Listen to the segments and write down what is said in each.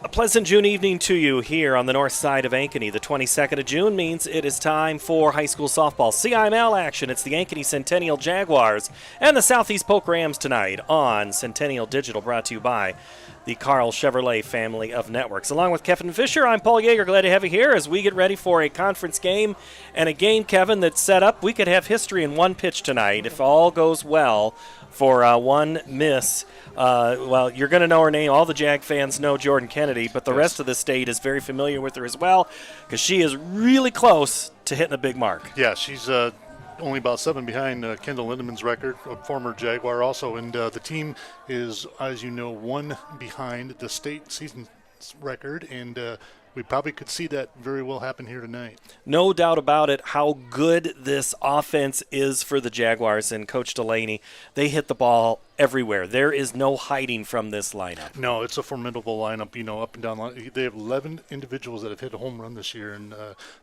A pleasant June evening to you here on the north side of Ankeny. The 22nd of June means it is time for high school softball CIML action. It's the Ankeny Centennial Jaguars and the Southeast Polk Rams tonight on Centennial Digital, brought to you by the Carl Chevrolet family of networks. Along with Kevin Fisher, I'm Paul Yeager. Glad to have you here as we get ready for a conference game and a game, Kevin, that's set up. We could have history in one pitch tonight if all goes well for one miss. Well, you're going to know her name. All the Jag fans know Jordan Kennedy, but the rest of the state is very familiar with her as well because she is really close to hitting a big mark. Yeah, she's only about 7 behind Kendall Lindemann's record, a former Jaguar also. And the team is, as you know, 1 behind the state season record, and we probably could see that very well happen here tonight. No doubt about it, how good this offense is for the Jaguars and Coach Delaney. They hit the ball everywhere. There is no hiding from this lineup. No, it's a formidable lineup, you know, up and down line. They have 11 individuals that have hit a home run this year, and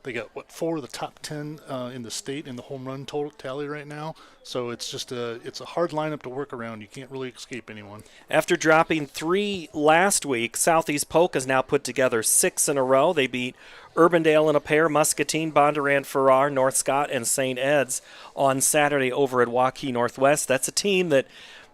they got, 4 of the top 10 in the state in the home run total tally right now. So it's just it's a hard lineup to work around. You can't really escape anyone. After dropping 3 last week, Southeast Polk has now put together 6 in a row. They beat Urbandale in a pair, Muscatine, Bondurant, Farrar, North Scott, and St. Ed's on Saturday over at Waukee Northwest. That's a team that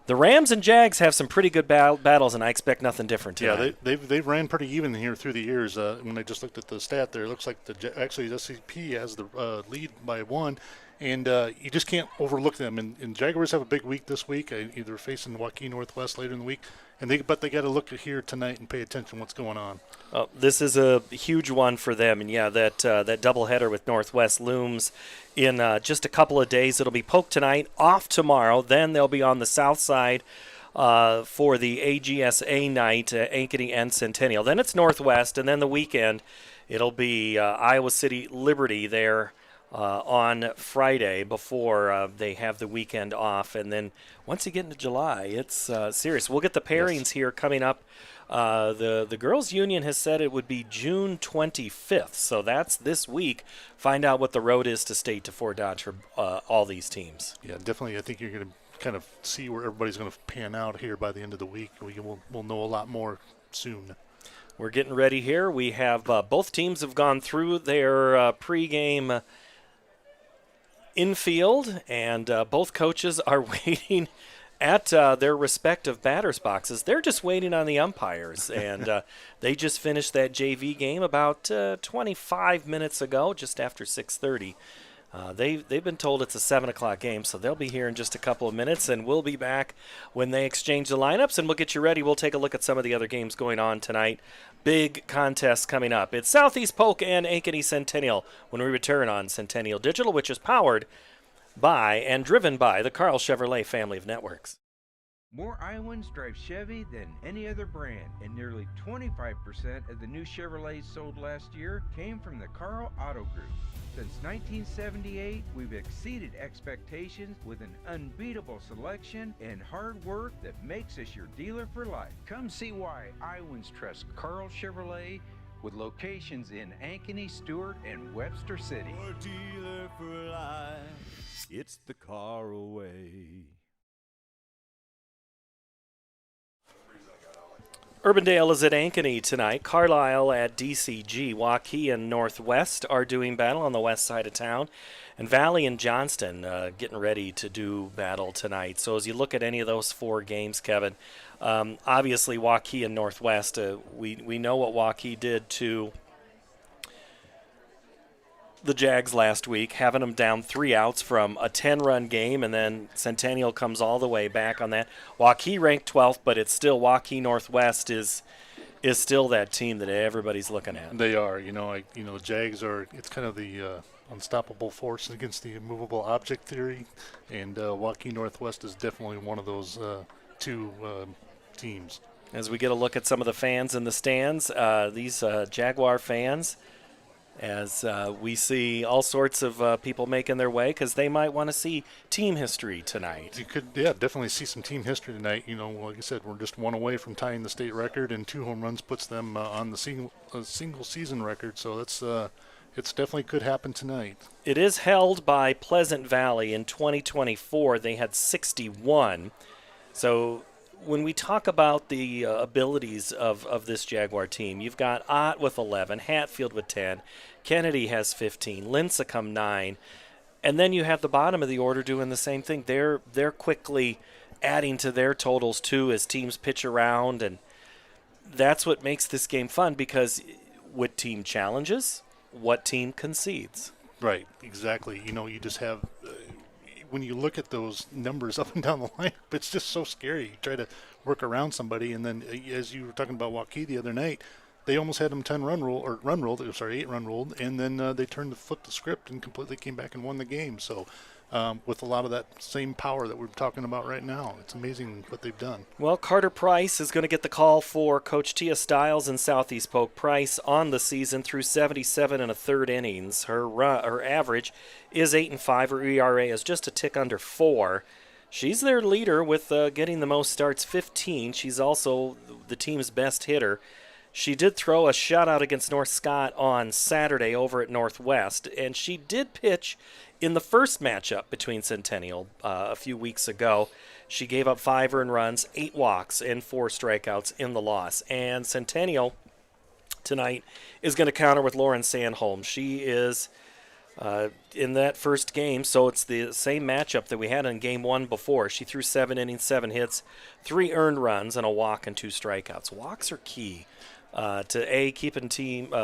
the Rams and Jags have some pretty good battles, and I expect nothing different tonight. Yeah, they've ran pretty even here through the years. When I just looked at the stat there, it looks like actually the SCP has the lead by 1. And you just can't overlook them. And Jaguars have a big week this week, either facing Waukee Northwest later in the week. But they got to look here tonight and pay attention to what's going on. This is a huge one for them. And, yeah, that doubleheader with Northwest looms in just a couple of days. It'll be Polk tonight, off tomorrow. Then they'll be on the south side for the AGSA night, Ankeny and Centennial. Then it's Northwest, and then the weekend it'll be Iowa City Liberty there on Friday before they have the weekend off. And then once you get into July, it's serious. We'll get the pairings here coming up. The girls' union has said it would be June 25th, so that's this week. Find out what the road is to state to Fort Dodge for all these teams. Yeah, definitely. I think you're going to kind of see where everybody's going to pan out here by the end of the week. We'll know a lot more soon. We're getting ready here. We have both teams have gone through their pregame infield, and both coaches are waiting at their respective batters boxes. They're just waiting on the umpires, and they just finished that JV game about 25 minutes ago, just after 6:30. They've been told it's a 7 o'clock game, so they'll be here in just a couple of minutes, and we'll be back when they exchange the lineups, and we'll get you ready. We'll take a look at some of the other games going on tonight. Big contest coming up. It's Southeast Polk and Ankeny Centennial when we return on Centennial Digital, which is powered by and driven by the Carl Chevrolet family of networks. More Iowans drive Chevy than any other brand, and nearly 25% of the new Chevrolets sold last year came from the Carl Auto Group. Since 1978, we've exceeded expectations with an unbeatable selection and hard work that makes us your dealer for life. Come see why Iowans trust Carl Chevrolet with locations in Ankeny, Stewart, and Webster City. Your dealer for life, it's the Carl way. Urbandale is at Ankeny tonight. Carlisle at DCG. Waukee and Northwest are doing battle on the west side of town. And Valley and Johnston getting ready to do battle tonight. So as you look at any of those 4 games, Kevin, obviously Waukee and Northwest, we know what Waukee did to the Jags last week, having them down 3 outs from a 10-run game, and then Centennial comes all the way back on that. Waukee ranked 12th, but it's still Waukee Northwest is still that team that everybody's looking at. They are. Jags are. It's kind of the unstoppable force against the immovable object theory, and Waukee Northwest is definitely one of those 2 teams. As we get a look at some of the fans in the stands, these Jaguar fans, as we see all sorts of people making their way because they might want to see team history tonight. You could, definitely see some team history tonight. Like I said, we're just 1 away from tying the state record, and 2 home runs puts them on the single season record. So it's definitely could happen tonight. It is held by Pleasant Valley in 2024. They had 61. So when we talk about the abilities of this Jaguar team, you've got Ott with 11, Hatfield with 10, Kennedy has 15, Lincecum 9, and then you have the bottom of the order doing the same thing. They're quickly adding to their totals too as teams pitch around, and that's what makes this game fun because what team challenges, what team concedes. Right, exactly. You just have when you look at those numbers up and down the line, it's just so scary. You try to work around somebody, and then as you were talking about Waukee the other night, they almost had them 8 run ruled, and then they flipped the script and completely came back and won the game. So with a lot of that same power that we're talking about right now, it's amazing what they've done. Well, Carter Price is going to get the call for Coach Tia Stiles in Southeast Polk. Price on the season through 77 1/3 innings. Her average is 8.5. Her ERA is just a tick under 4. She's their leader with getting the most starts, 15. She's also the team's best hitter. She did throw a shutout against North Scott on Saturday over at Northwest, and she did pitch in the first matchup between Centennial a few weeks ago. She gave up 5 earned runs, 8 walks, and 4 strikeouts in the loss. And Centennial tonight is going to counter with Lauren Sandholm. She is in that first game, so it's the same matchup that we had in game 1 before. She threw 7 innings, 7 hits, 3 earned runs, and a walk and 2 strikeouts. Walks are key to keeping team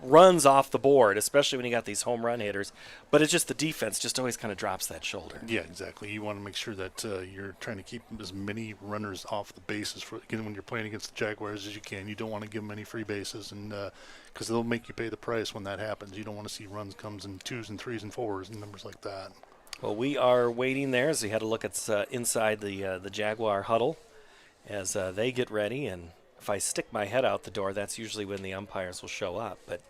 runs off the board, especially when you got these home run hitters. But it's just the defense just always kind of drops that shoulder. Yeah, exactly. You want to make sure that you're trying to keep as many runners off the bases when you're playing against the Jaguars as you can. You don't want to give them any free bases, and because they'll make you pay the price when that happens. You don't want to see runs comes in 2s and 3s and 4s and numbers like that. Well, we are waiting there as we had a look at inside the Jaguar huddle as they get ready. And if I stick my head out the door, that's usually when the umpires will show up. But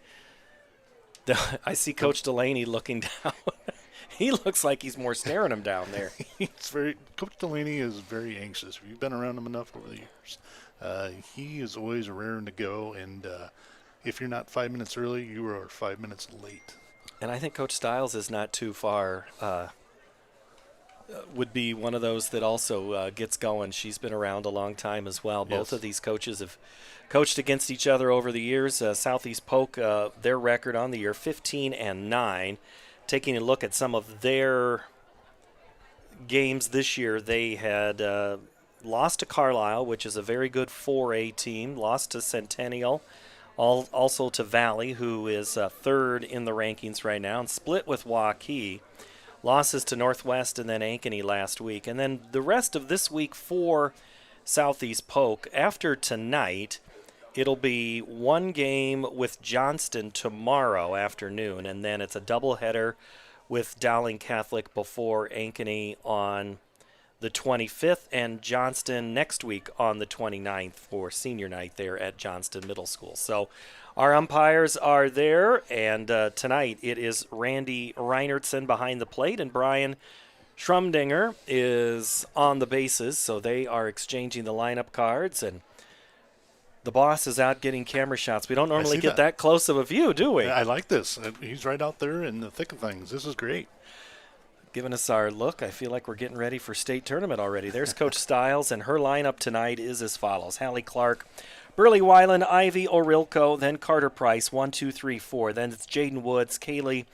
I see Coach Delaney looking down. He looks like he's more staring him down there. Coach Delaney is very anxious. You've been around him enough over the years. He is always raring to go, and if you're not 5 minutes early, you are 5 minutes late. And I think Coach Stiles is not too far. Would be one of those that also gets going. She's been around a long time as well. Yes. Both of these coaches have coached against each other over the years. Southeast Polk, their record on the year, 15-9. Taking a look at some of their games this year, they had lost to Carlisle, which is a very good 4A team, lost to Centennial, also to Valley, who is third in the rankings right now, and split with Waukee. Losses to Northwest and then Ankeny last week. And then the rest of this week for Southeast Polk, after tonight, it'll be one game with Johnston tomorrow afternoon, and then it's a doubleheader with Dowling Catholic before Ankeny on the 25th and Johnston next week on the 29th for senior night there at Johnston Middle School. So our umpires are there, and tonight it is Randy Reinertsen behind the plate, and Brian Schrumdinger is on the bases, so they are exchanging the lineup cards, and the boss is out getting camera shots. We don't normally get that close of a view, do we? I like this. He's right out there in the thick of things. This is great. Giving us our look. I feel like we're getting ready for state tournament already. There's Coach Stiles, and her lineup tonight is as follows. Hallie Clark, Burley Weiland, Ivy Orilko, then Carter Price, 1, 2, 3, 4. Then it's Jaden Woods, Kaylee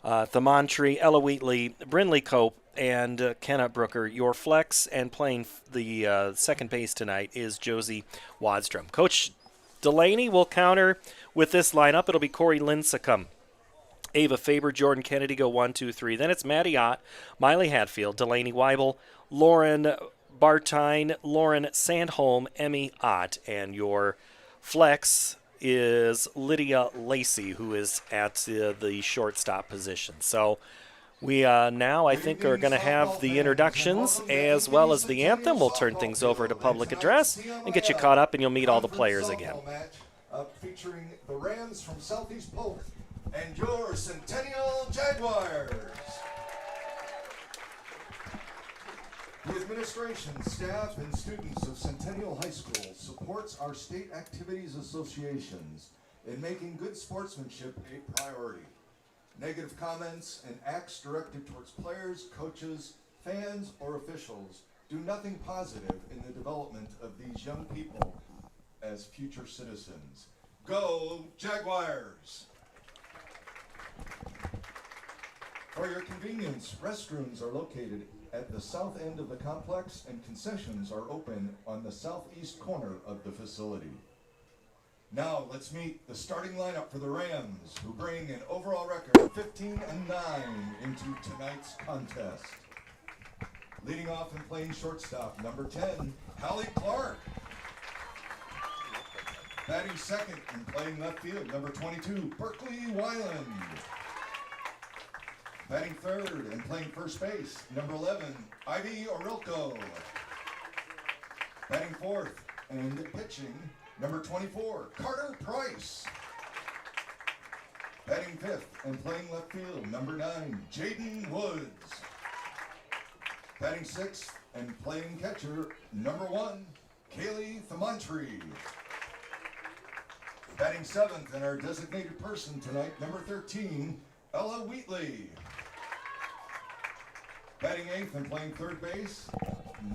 Thamontry, Ella Wheatley, Brinley Cope, and Kenna Brooker. Your flex and playing the second base tonight is Josie Wadstrom. Coach Delaney will counter with this lineup. It'll be Corey Lincecum, Ava Faber, Jordan Kennedy go 1, 2, 3. Then it's Maddie Ott, Miley Hatfield, Delaney Weibel, Lauren Bartine, Lauren Sandholm, Emmy Ott. And your flex is Lydia Lacey, who is at the shortstop position. So we now, I think, are going to have the introductions as well as the anthem. We'll turn things over to public address and get you caught up, and you'll meet all the players again. Featuring the Rams from Southeast Polk and your Centennial Jaguars. The administration, staff, and students of Centennial High School supports our state activities associations in making good sportsmanship a priority. Negative comments and acts directed towards players, coaches, fans, or officials do nothing positive in the development of these young people as future citizens. Go Jaguars! For your convenience, restrooms are located at the south end of the complex and concessions are open on the southeast corner of the facility. Now let's meet the starting lineup for the Rams, who bring an overall record of 15-9 into tonight's contest. Leading off and playing shortstop, number 10, Hallie Clark. Batting second and playing left field, number 22, Berkeley Weiland. Batting third and playing first base, number 11, Ivy Orilko. Batting fourth and pitching, number 24, Carter Price. Batting fifth and playing left field, number 9, Jaden Woods. Batting sixth and playing catcher, number 1, Kaylee Thamantri. Batting seventh and our designated person tonight, number 13, Ella Wheatley. Batting eighth and playing third base,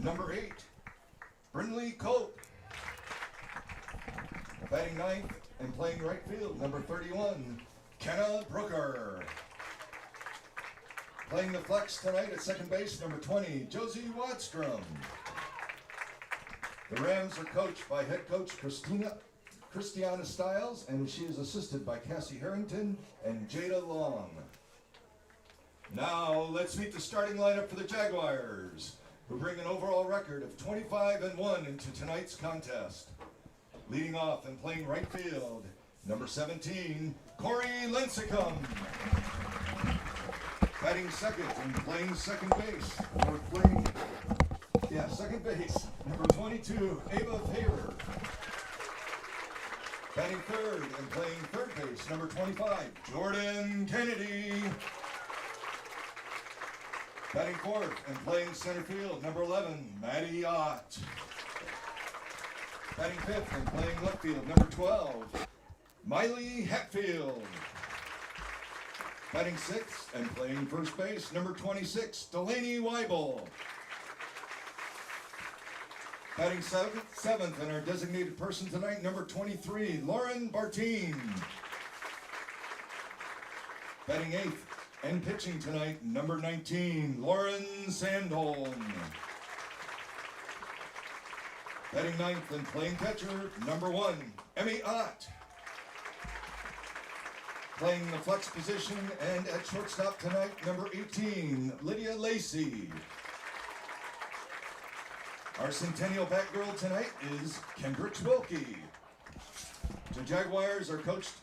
number 8, Brinley Cope. Batting ninth and playing right field, number 31, Kenna Brooker. Playing the flex tonight at second base, number 20, Josie Wadstrom. The Rams are coached by head coach Christiana Stiles, and she is assisted by Cassie Harrington and Jada Long. Now, let's meet the starting lineup for the Jaguars, who bring an overall record of 25-1 into tonight's contest. Leading off and playing right field, number 17, Corey Lincecum. Batting second and playing second base, second base, number 22, Ava Faber. Batting third and playing third base, number 25, Jordan Kennedy. Batting fourth and playing center field, number 11, Maddie Ott. Batting fifth and playing left field, number 12, Miley Hatfield. Batting sixth and playing first base, number 26, Delaney Weibel. Batting seventh and our designated person tonight, number 23, Lauren Bartine. Batting eighth and pitching tonight, number 19, Lauren Sandholm. Batting ninth and playing catcher, number 1, Emmy Ott. Playing the flex position and at shortstop tonight, number 18, Lydia Lacey. Our Centennial Batgirl tonight is Kendricks Wilkie. The Jaguars are coached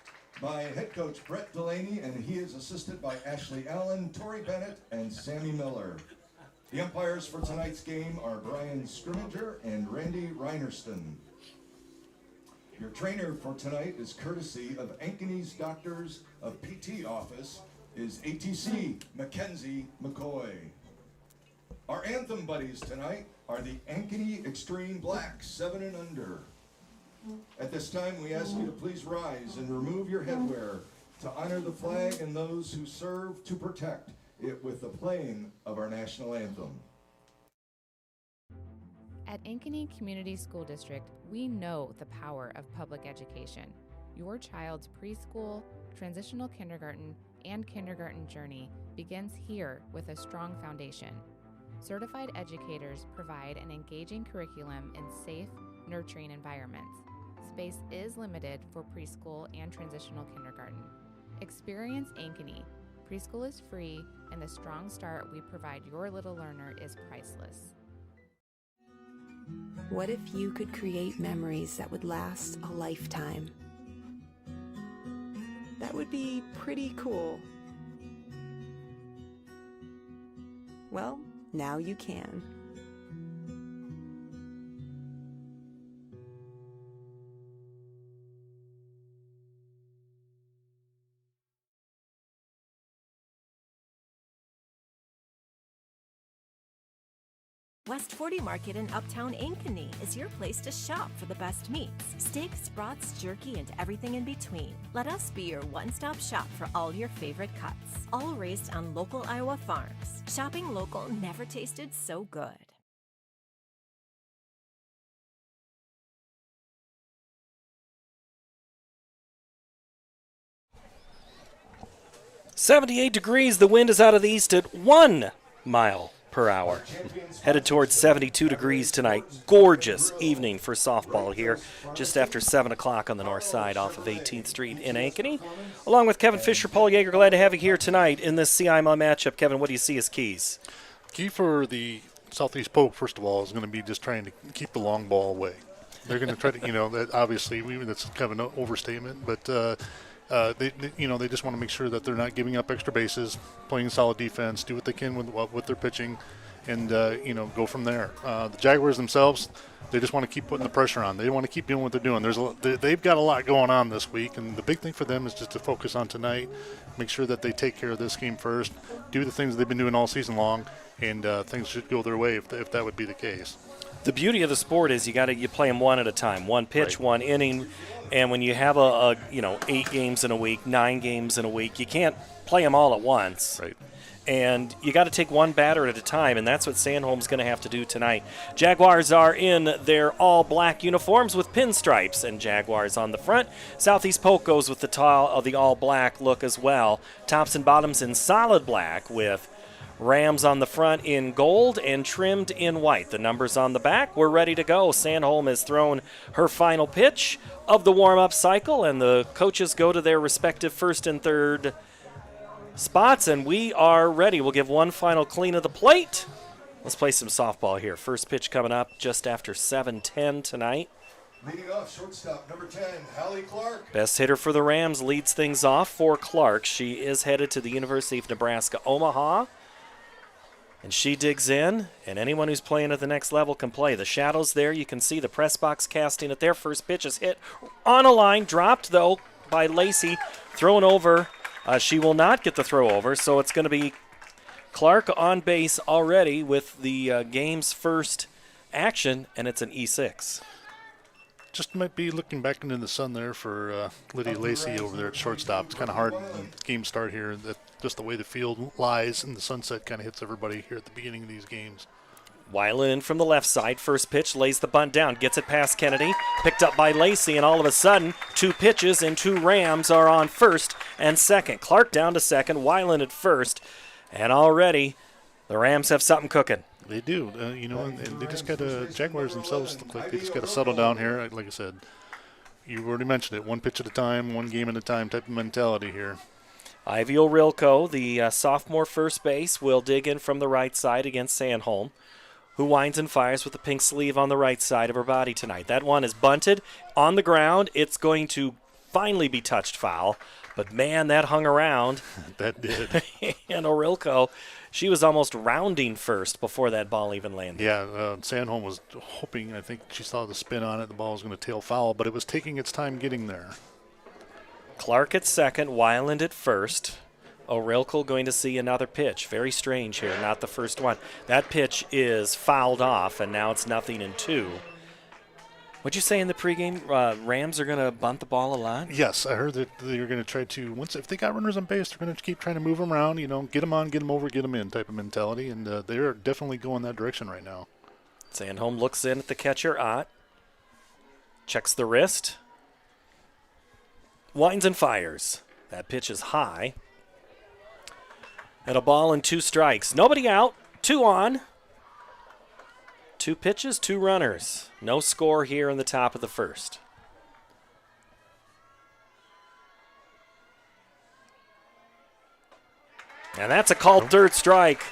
by head coach Brett Delaney, and he is assisted by Ashley Allen, Tori Bennett, and Sammy Miller. The umpires for tonight's game are Brian Scrimmager and Randy Reinerston. Your trainer for tonight is courtesy of Ankeny's Doctors of PT office is ATC Mackenzie McCoy. Our anthem buddies tonight are the Ankeny Extreme Blacks, 7 and under. At this time, we ask you to please rise and remove your headwear to honor the flag and those who serve to protect it with the playing of our national anthem. At Ankeny Community School District, we know the power of public education. Your child's preschool, transitional kindergarten, and kindergarten journey begins here with a strong foundation. Certified educators provide an engaging curriculum in safe, nurturing environments. Space is limited for preschool and transitional kindergarten. Experience Ankeny. Preschool is free, and the strong start we provide your little learner is priceless. What if you could create memories that would last a lifetime? That would be pretty cool. Well, now you can. West 40 Market in Uptown Ankeny is your place to shop for the best meats, steaks, brats, jerky, and everything in between. Let us be your one-stop shop for all your favorite cuts, all raised on local Iowa farms. Shopping local never tasted so good. 78 degrees. The wind is out of the east at 1 mile per hour. Headed towards 72 degrees tonight. Gorgeous evening for softball here just after 7 o'clock on the north side off of 18th Street in Ankeny. Along with Kevin Fisher, Paul Yeager, glad to have you here tonight in this CIML matchup. Kevin, what do you see as keys? Key for the Southeast Polk, first of all, is going to be just trying to keep the long ball away. They're going to try to, that obviously, that's kind of an overstatement, but they just want to make sure that they're not giving up extra bases, playing solid defense, do what they can with their pitching, and go from there. The Jaguars themselves, they just want to keep putting the pressure on. They want to keep doing what they're doing. They've got a lot going on this week, and the big thing for them is just to focus on tonight, make sure that they take care of this game first, do the things they've been doing all season long, and things should go their way if that would be the case. The beauty of the sport is you play them one at a time, one pitch, Right. one inning, and when you have a 8 games in a week, 9 games in a week, you can't play them all at once. Right. And you got to take one batter at a time, and that's what Sandholm's going to have to do tonight. Jaguars are in their all-black uniforms with pinstripes, and Jaguars on the front. Southeast Polk goes with the all-black look as well. Tops and bottoms in solid black with Rams on the front in gold and trimmed in white. The numbers on the back. We're ready to go. Sandholm has thrown her final pitch of the warm-up cycle, and the coaches go to their respective first and third spots, and we are ready. We'll give one final clean of the plate. Let's play some softball here. First pitch coming up just after 7:10 tonight. Leading off, shortstop, number 10, Hallie Clark. Best hitter for the Rams leads things off for Clark. She is headed to the University of Nebraska, Omaha. And she digs in, and anyone who's playing at the next level can play. The shadows there, you can see the press box casting it there. First pitch is hit on a line, dropped, though, by Lacey, thrown over. She will not get the throw over, so it's going to be Clark on base already with the game's first action, and it's an E6. Just might be looking back into the sun there for Lydia Lacey over there at shortstop. It's kind of hard in game start here. Just the way the field lies and the sunset kind of hits everybody here at the beginning of these games. Weiland in from the left side. First pitch, lays the bunt down, gets it past Kennedy, picked up by Lacey, and all of a sudden, 2 pitches and 2 Rams are on first and second. Clark down to second, Weiland at first, and already the Rams have something cooking. They do, and they just got to, Jaguars themselves look like they just got to settle down here. Like I said, you already mentioned it, one pitch at a time, one game at a time type of mentality here. Ivy O'Rilko, the sophomore first base, will dig in from the right side against Sandholm, who winds and fires with the pink sleeve on the right side of her body tonight. That one is bunted on the ground. It's going to finally be touched foul, but man, that hung around. That did. And O'Rilko, she was almost rounding first before that ball even landed. Yeah, Sandholm was hoping, I think she saw the spin on it, the ball was going to tail foul, but it was taking its time getting there. Clark at second, Weiland at first. O'Rilko going to see another pitch. Very strange here, not the first one. That pitch is fouled off, and now it's 0-2. What'd you say in the pregame? Rams are going to bunt the ball a lot? Yes, I heard that they're going to try to, if they got runners on base, they're going to keep trying to move them around, get them on, get them over, get them in type of mentality, and they're definitely going that direction right now. Sandholm looks in at the catcher, Ott. Checks the wrist. Winds and fires. That pitch is high. And a ball and 2 strikes. Nobody out. 2 on. 2 pitches, 2 runners. No score here in the top of the first. And that's a called third strike.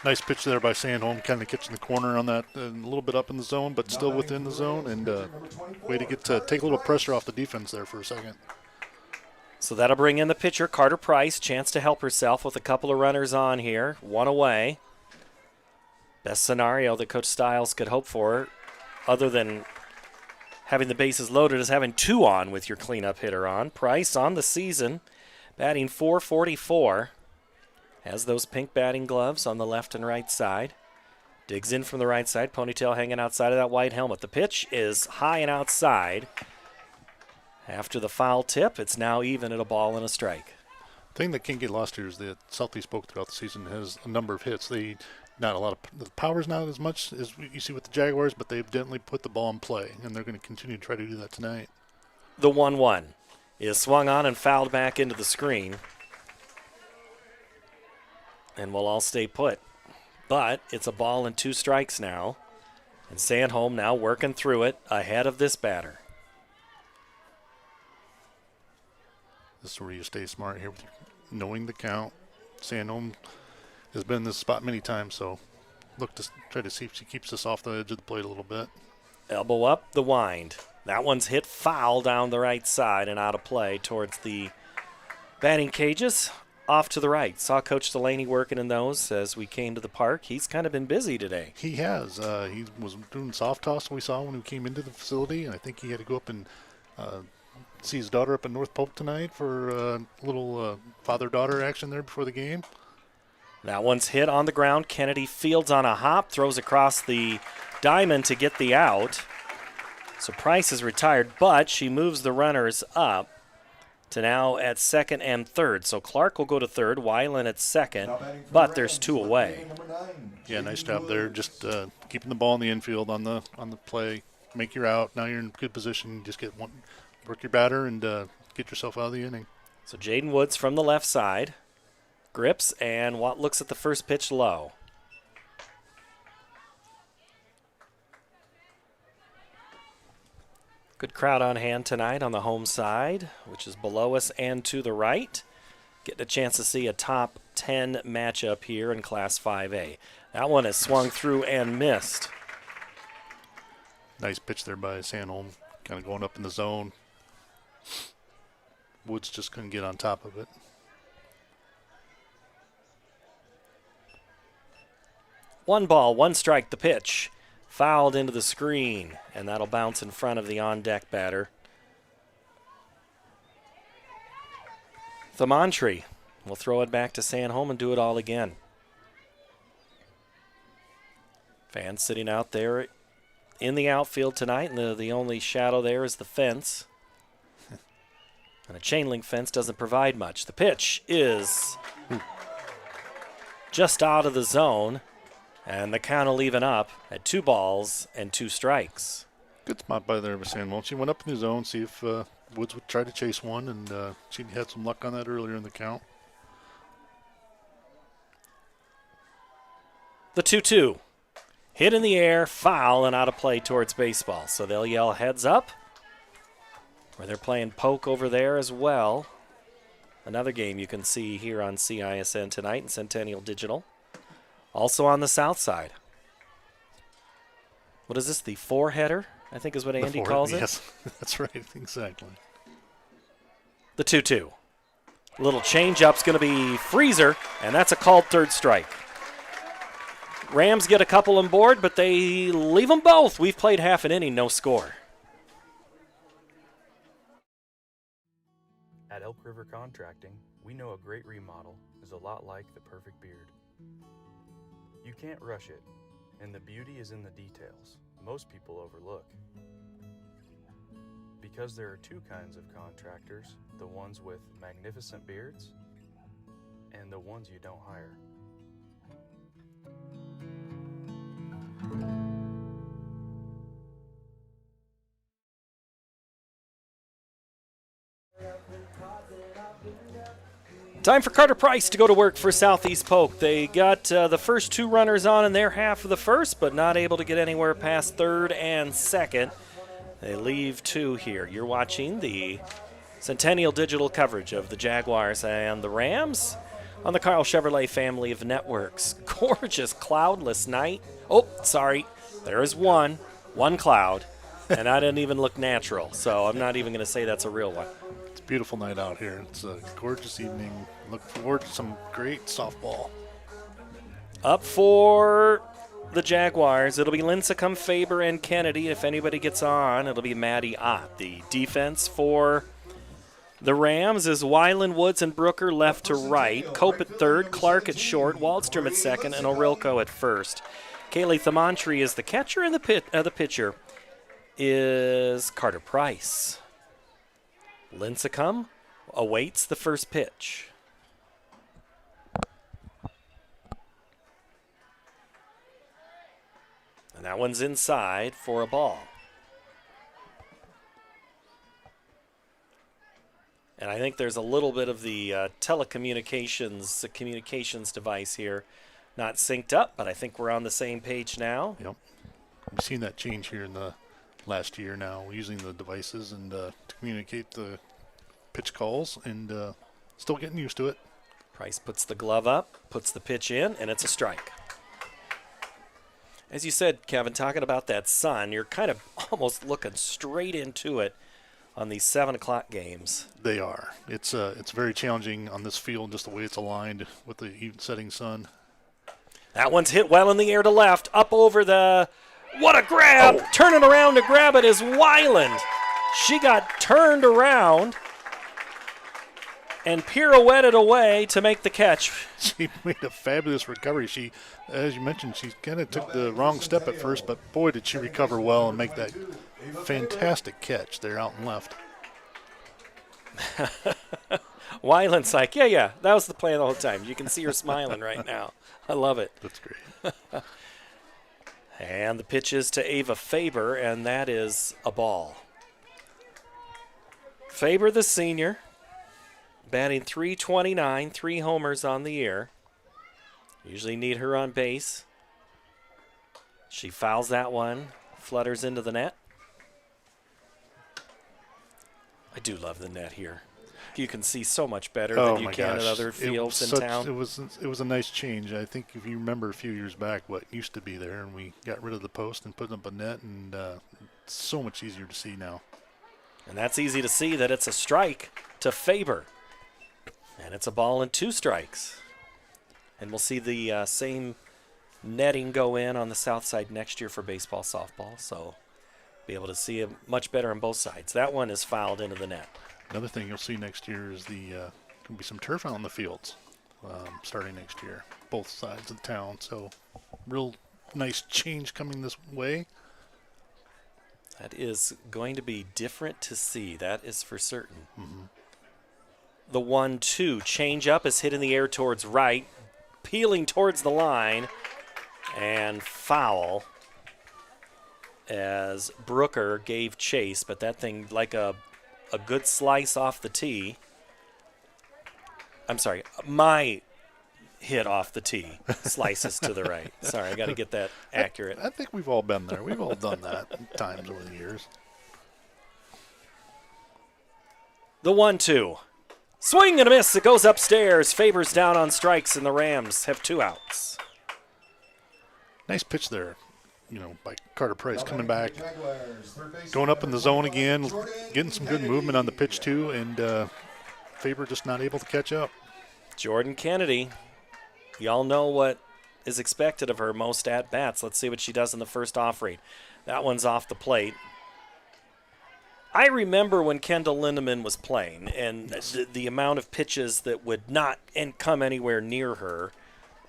Nice pitch there by Sandholm, kind of catching the corner on that, a little bit up in the zone, but still within the zone, and way to take a little pressure off the defense there for a second. So that'll bring in the pitcher, Carter Price. Chance to help herself with a couple of runners on here. 1 away. Best scenario that Coach Stiles could hope for, other than having the bases loaded, is having 2 on with your cleanup hitter on. Price on the season, batting .444. Has those pink batting gloves on the left and right side. Digs in from the right side, ponytail hanging outside of that white helmet. The pitch is high and outside. After the foul tip, it's now even at a ball and a strike. The thing that can't get lost here is that Southeast Polk throughout the season has a number of hits. The power's not as much as you see with the Jaguars, but they've definitely put the ball in play, and they're going to continue to try to do that tonight. The 1-1 is swung on and fouled back into the screen. and we'll all stay put. But it's a ball and 2 strikes now. And Sandholm now working through it ahead of this batter. This is where you stay smart here with knowing the count. Sandholm has been in this spot many times, so look to try to see if she keeps this off the edge of the plate a little bit. Elbow up, the wind. That one's hit foul down the right side and out of play towards the batting cages. Off to the right. Saw Coach Delaney working in those as we came to the park. He's kind of been busy today. He has. He was doing soft toss we saw when we came into the facility, and I think he had to go up and see his daughter up in North Polk tonight for a little father-daughter action there before the game. That one's hit on the ground. Kennedy fields on a hop, throws across the diamond to get the out. So Price is retired, but she moves the runners up to now at second and third. So Clark will go to third, Weiland at second, but there's 2 away. Yeah, nice job there. Just keeping the ball in the infield on the play. Make your out. Now you're in good position. Just get one, work your batter, and get yourself out of the inning. So Jaden Woods from the left side grips, and Watt looks at the first pitch low. Good crowd on hand tonight on the home side, which is below us and to the right. Getting a chance to see a top 10 matchup here in Class 5A. That one has swung through and missed. Nice pitch there by Sandholm, kind of going up in the zone. Woods just couldn't get on top of it. One ball, 1 strike, the pitch. Fouled into the screen, and that'll bounce in front of the on-deck batter. Thamantri will throw it back to Sandholm and do it all again. Fans sitting out there in the outfield tonight, and the only shadow there is the fence. And a chain link fence doesn't provide much. The pitch is just out of the zone. And the count will even up at 2 balls and 2 strikes. Good spot by there by Sandholm. She went up in the zone, see if Woods would try to chase one, and she had some luck on that earlier in the count. The 2-2. Hit in the air, foul, and out of play towards baseball. So they'll yell heads up. Where they're playing Polk over there as well. Another game you can see here on CISN tonight in Centennial Digital. Also on the south side. What is this, the 4-header, I think is what Andy calls it? Yes, that's right, exactly. The 2-2. Little change-up's going to be Freezer, and that's a called 3rd strike. Rams get a couple on board, but they leave them both. We've played half an inning, no score. At Elk River Contracting, we know a great remodel is a lot like the perfect beard. You can't rush it, and the beauty is in the details most people overlook. Because there are 2 kinds of contractors, the ones with magnificent beards and the ones you don't hire. Time for Carter Price to go to work for Southeast Polk. They got the first 2 runners on in their half of the first, but not able to get anywhere past 3rd and 2nd. They leave 2 here. You're watching the Centennial Digital coverage of the Jaguars and the Rams on the Carl Chevrolet family of networks. Gorgeous cloudless night. Oh, sorry. There is one cloud, and I didn't even look natural, so I'm not even going to say that's a real one. It's a beautiful night out here. It's a gorgeous evening. Look forward to some great softball. Up for the Jaguars, it'll be Lincecum, Faber, and Kennedy. If anybody gets on, it'll be Maddie Ott. The defense for the Rams is Weiland, Woods, and Brooker left to right. Cope at 3rd, Clark at short, Waldstrom at 2nd, and Orilko at 1st. Kaylee Thamantri is the catcher, and the pitcher is Carter Price. Lincecum awaits the first pitch. And that one's inside for a ball. And I think there's a little bit of the communications device here not synced up, but I think we're on the same page now. Yep. We've seen that change here in the last year now, using the devices and to communicate the pitch calls, and still getting used to it. Price puts the glove up, puts the pitch in, and it's a strike. As you said, Kevin, talking about that sun, you're kind of almost looking straight into it on these 7 o'clock games. They are. It's very challenging on this field, just the way it's aligned with the even setting sun. That one's hit well in the air to left, up over the... What a grab! Oh. Turning around to grab it is Weiland. She got turned around and pirouetted away to make the catch. She made a fabulous recovery. She, as you mentioned, she kind of took the wrong step at first, but boy, did she recover well and make that fantastic catch there out and left. Weiland's like, yeah, that was the plan the whole time. You can see her smiling right now. I love it. That's great. And the pitch is to Ava Faber, and that is a ball. Faber, the senior, batting .329, 3 homers on the year. Usually need her on base. She fouls that one, flutters into the net. I do love the net here. You can see so much better than you can at other fields in town. It was a nice change. I think if you remember a few years back what used to be there, and we got rid of the post and put up a net, and it's so much easier to see now. And that's easy to see that it's a strike to Faber. And it's a ball and 2 strikes. And we'll see the same netting go in on the south side next year for baseball, softball. So be able to see it much better on both sides. That one is fouled into the net. Another thing you'll see next year is going to be some turf out on the fields starting next year, both sides of town. So real nice change coming this way. That is going to be different to see. That is for certain. Mm-hmm. The 1-2 change up is hit in the air towards right, peeling towards the line, and foul as Brooker gave chase, but that thing like a good slice off the tee. I'm sorry, my hit off the tee slices to the right. Sorry, I got to get that accurate. I think we've all been there. We've all done that times over the years. The 1-2. Swing and a miss. It goes upstairs. Faber's down on strikes, and the Rams have 2 outs. Nice pitch there, by Carter Price coming back, going up in the zone again, getting some good movement on the pitch too, and Faber just not able to catch up. Jordan Kennedy, y'all know what is expected of her most at-bats. Let's see what she does in the first off-read. That one's off the plate. I remember when Kendall Lindemann was playing, and the amount of pitches that would not come anywhere near her.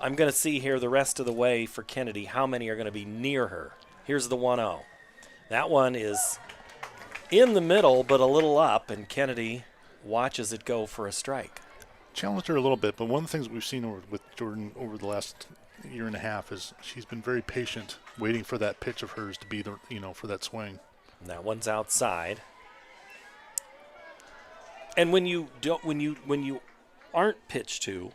I'm going to see here the rest of the way for Kennedy how many are going to be near her. Here's the 1-0. That one is in the middle but a little up, and Kennedy watches it go for a strike. Challenged her a little bit, but one of the things we've seen with Jordan over the last year and a half is she's been very patient, waiting for that pitch of hers to be for that swing. And that one's outside. And when you aren't pitched to,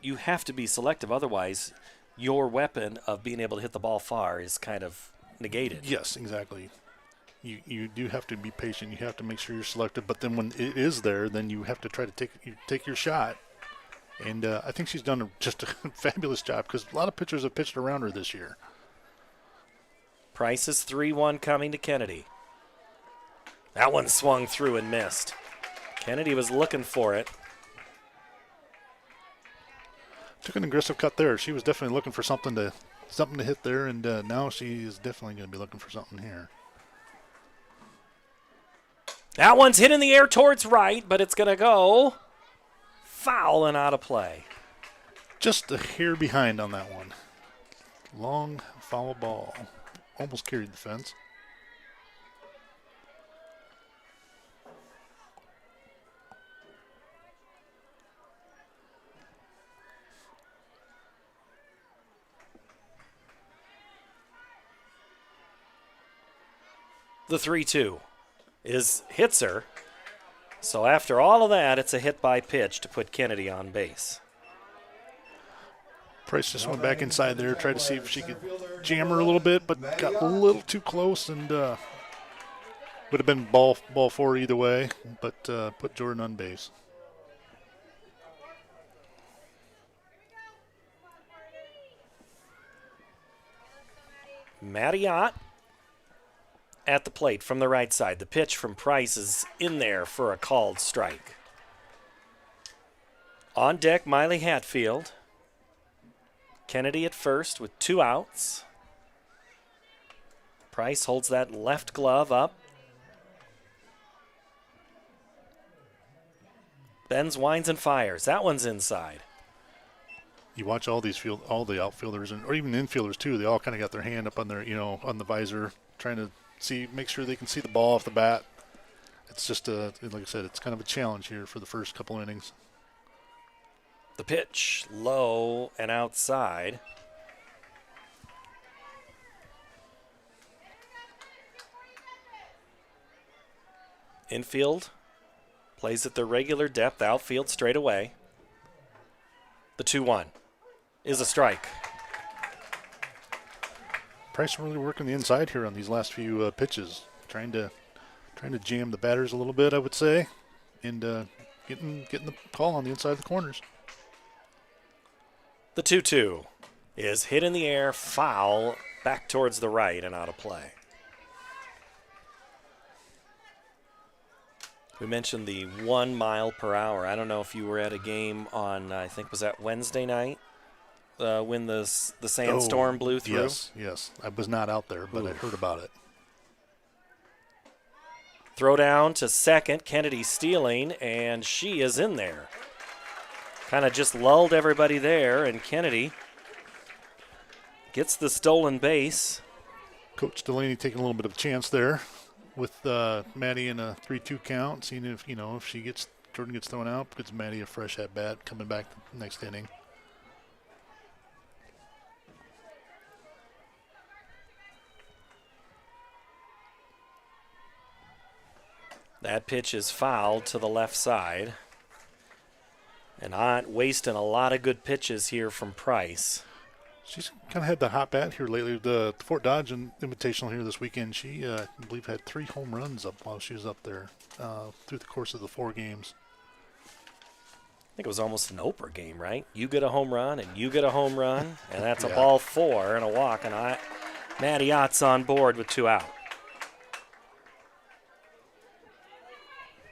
you have to be selective. Otherwise, your weapon of being able to hit the ball far is kind of negated. Yes, exactly. You do have to be patient. You have to make sure you're selective. But then when it is there, then you have to try to take your shot. And I think she's done just a fabulous job because a lot of pitchers have pitched around her this year. Price is 3-1 coming to Kennedy. That one swung through and missed. Kennedy was looking for it. Took an aggressive cut there. She was definitely looking for something to hit there, and now she is definitely going to be looking for something here. That one's hit in the air towards right, but it's going to go foul and out of play. Just a hair behind on that one. Long foul ball. Almost carried the fence. The 3-2 hits her. So after all of that, it's a hit by pitch to put Kennedy on base. Price just went back inside there, tried to see if she could jam her a little bit, but got a little too close and would have been ball four either way, but put Jordan on base. Mattiot at the plate from the right side. The pitch from Price is in there for a called strike. On deck, Miley Hatfield. Kennedy at first with 2 outs. Price holds that left glove up. Bends, winds, and fires. That one's inside. You watch all the outfielders or even infielders too. They all kind of got their hand up on their, on the visor, trying to make sure they can see the ball off the bat. It's just like I said, it's kind of a challenge here for the first couple innings. The pitch, low and outside. Infield plays at their regular depth, outfield straight away. The 2-1 is a strike. Price really working the inside here on these last few pitches, trying to jam the batters a little bit, I would say, and getting the call on the inside of the corners. The 2-2 is hit in the air, foul, back towards the right and out of play. We mentioned the 1 mile per hour. I don't know if you were at a game on, I think, was that Wednesday night when the sandstorm blew through? Yes. I was not out there, but I heard about it. Throw down to second. Kennedy stealing, and she is in there. Kind of just lulled everybody there, and Kennedy gets the stolen base. Coach Delaney taking a little bit of a chance there with Maddie in a 3-2 count, seeing if Jordan gets thrown out, gives Maddie a fresh at bat coming back the next inning. That pitch is fouled to the left side. And not wasting a lot of good pitches here from Price. She's kind of had the hot bat here lately. The Fort Dodge Invitational here this weekend, she, I believe, had 3 home runs up while she was up there through the course of the 4 games. I think it was almost an Oprah game, right? You get a home run, and you get a home run, and that's a ball 4 and a walk. And Mattiot's on board with 2 out.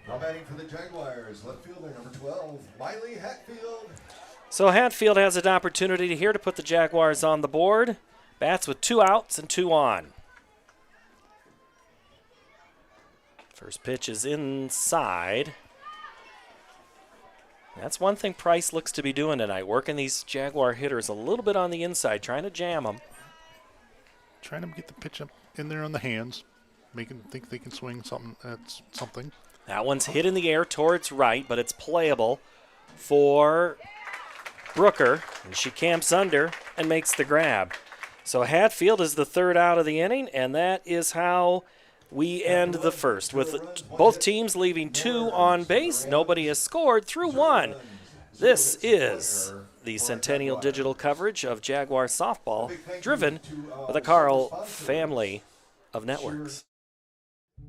Now batting for the Jaguars, left fielder number 12, Miley Hatfield. So Hatfield has an opportunity here to put the Jaguars on the board. Bats with 2 outs and 2 on. First pitch is inside. That's one thing Price looks to be doing tonight, working these Jaguar hitters a little bit on the inside, trying to jam them. Trying to get the pitch up in there on the hands, making them think they can swing something. That's something. That one's hit in the air towards right, but it's playable for Brooker, and she camps under and makes the grab. So Hatfield is the 3rd out of the inning, and that is how we end the first, with both teams leaving 2 on base. Nobody has scored through 1. This is the Centennial digital coverage of Jaguar softball, driven by the Carl family of networks.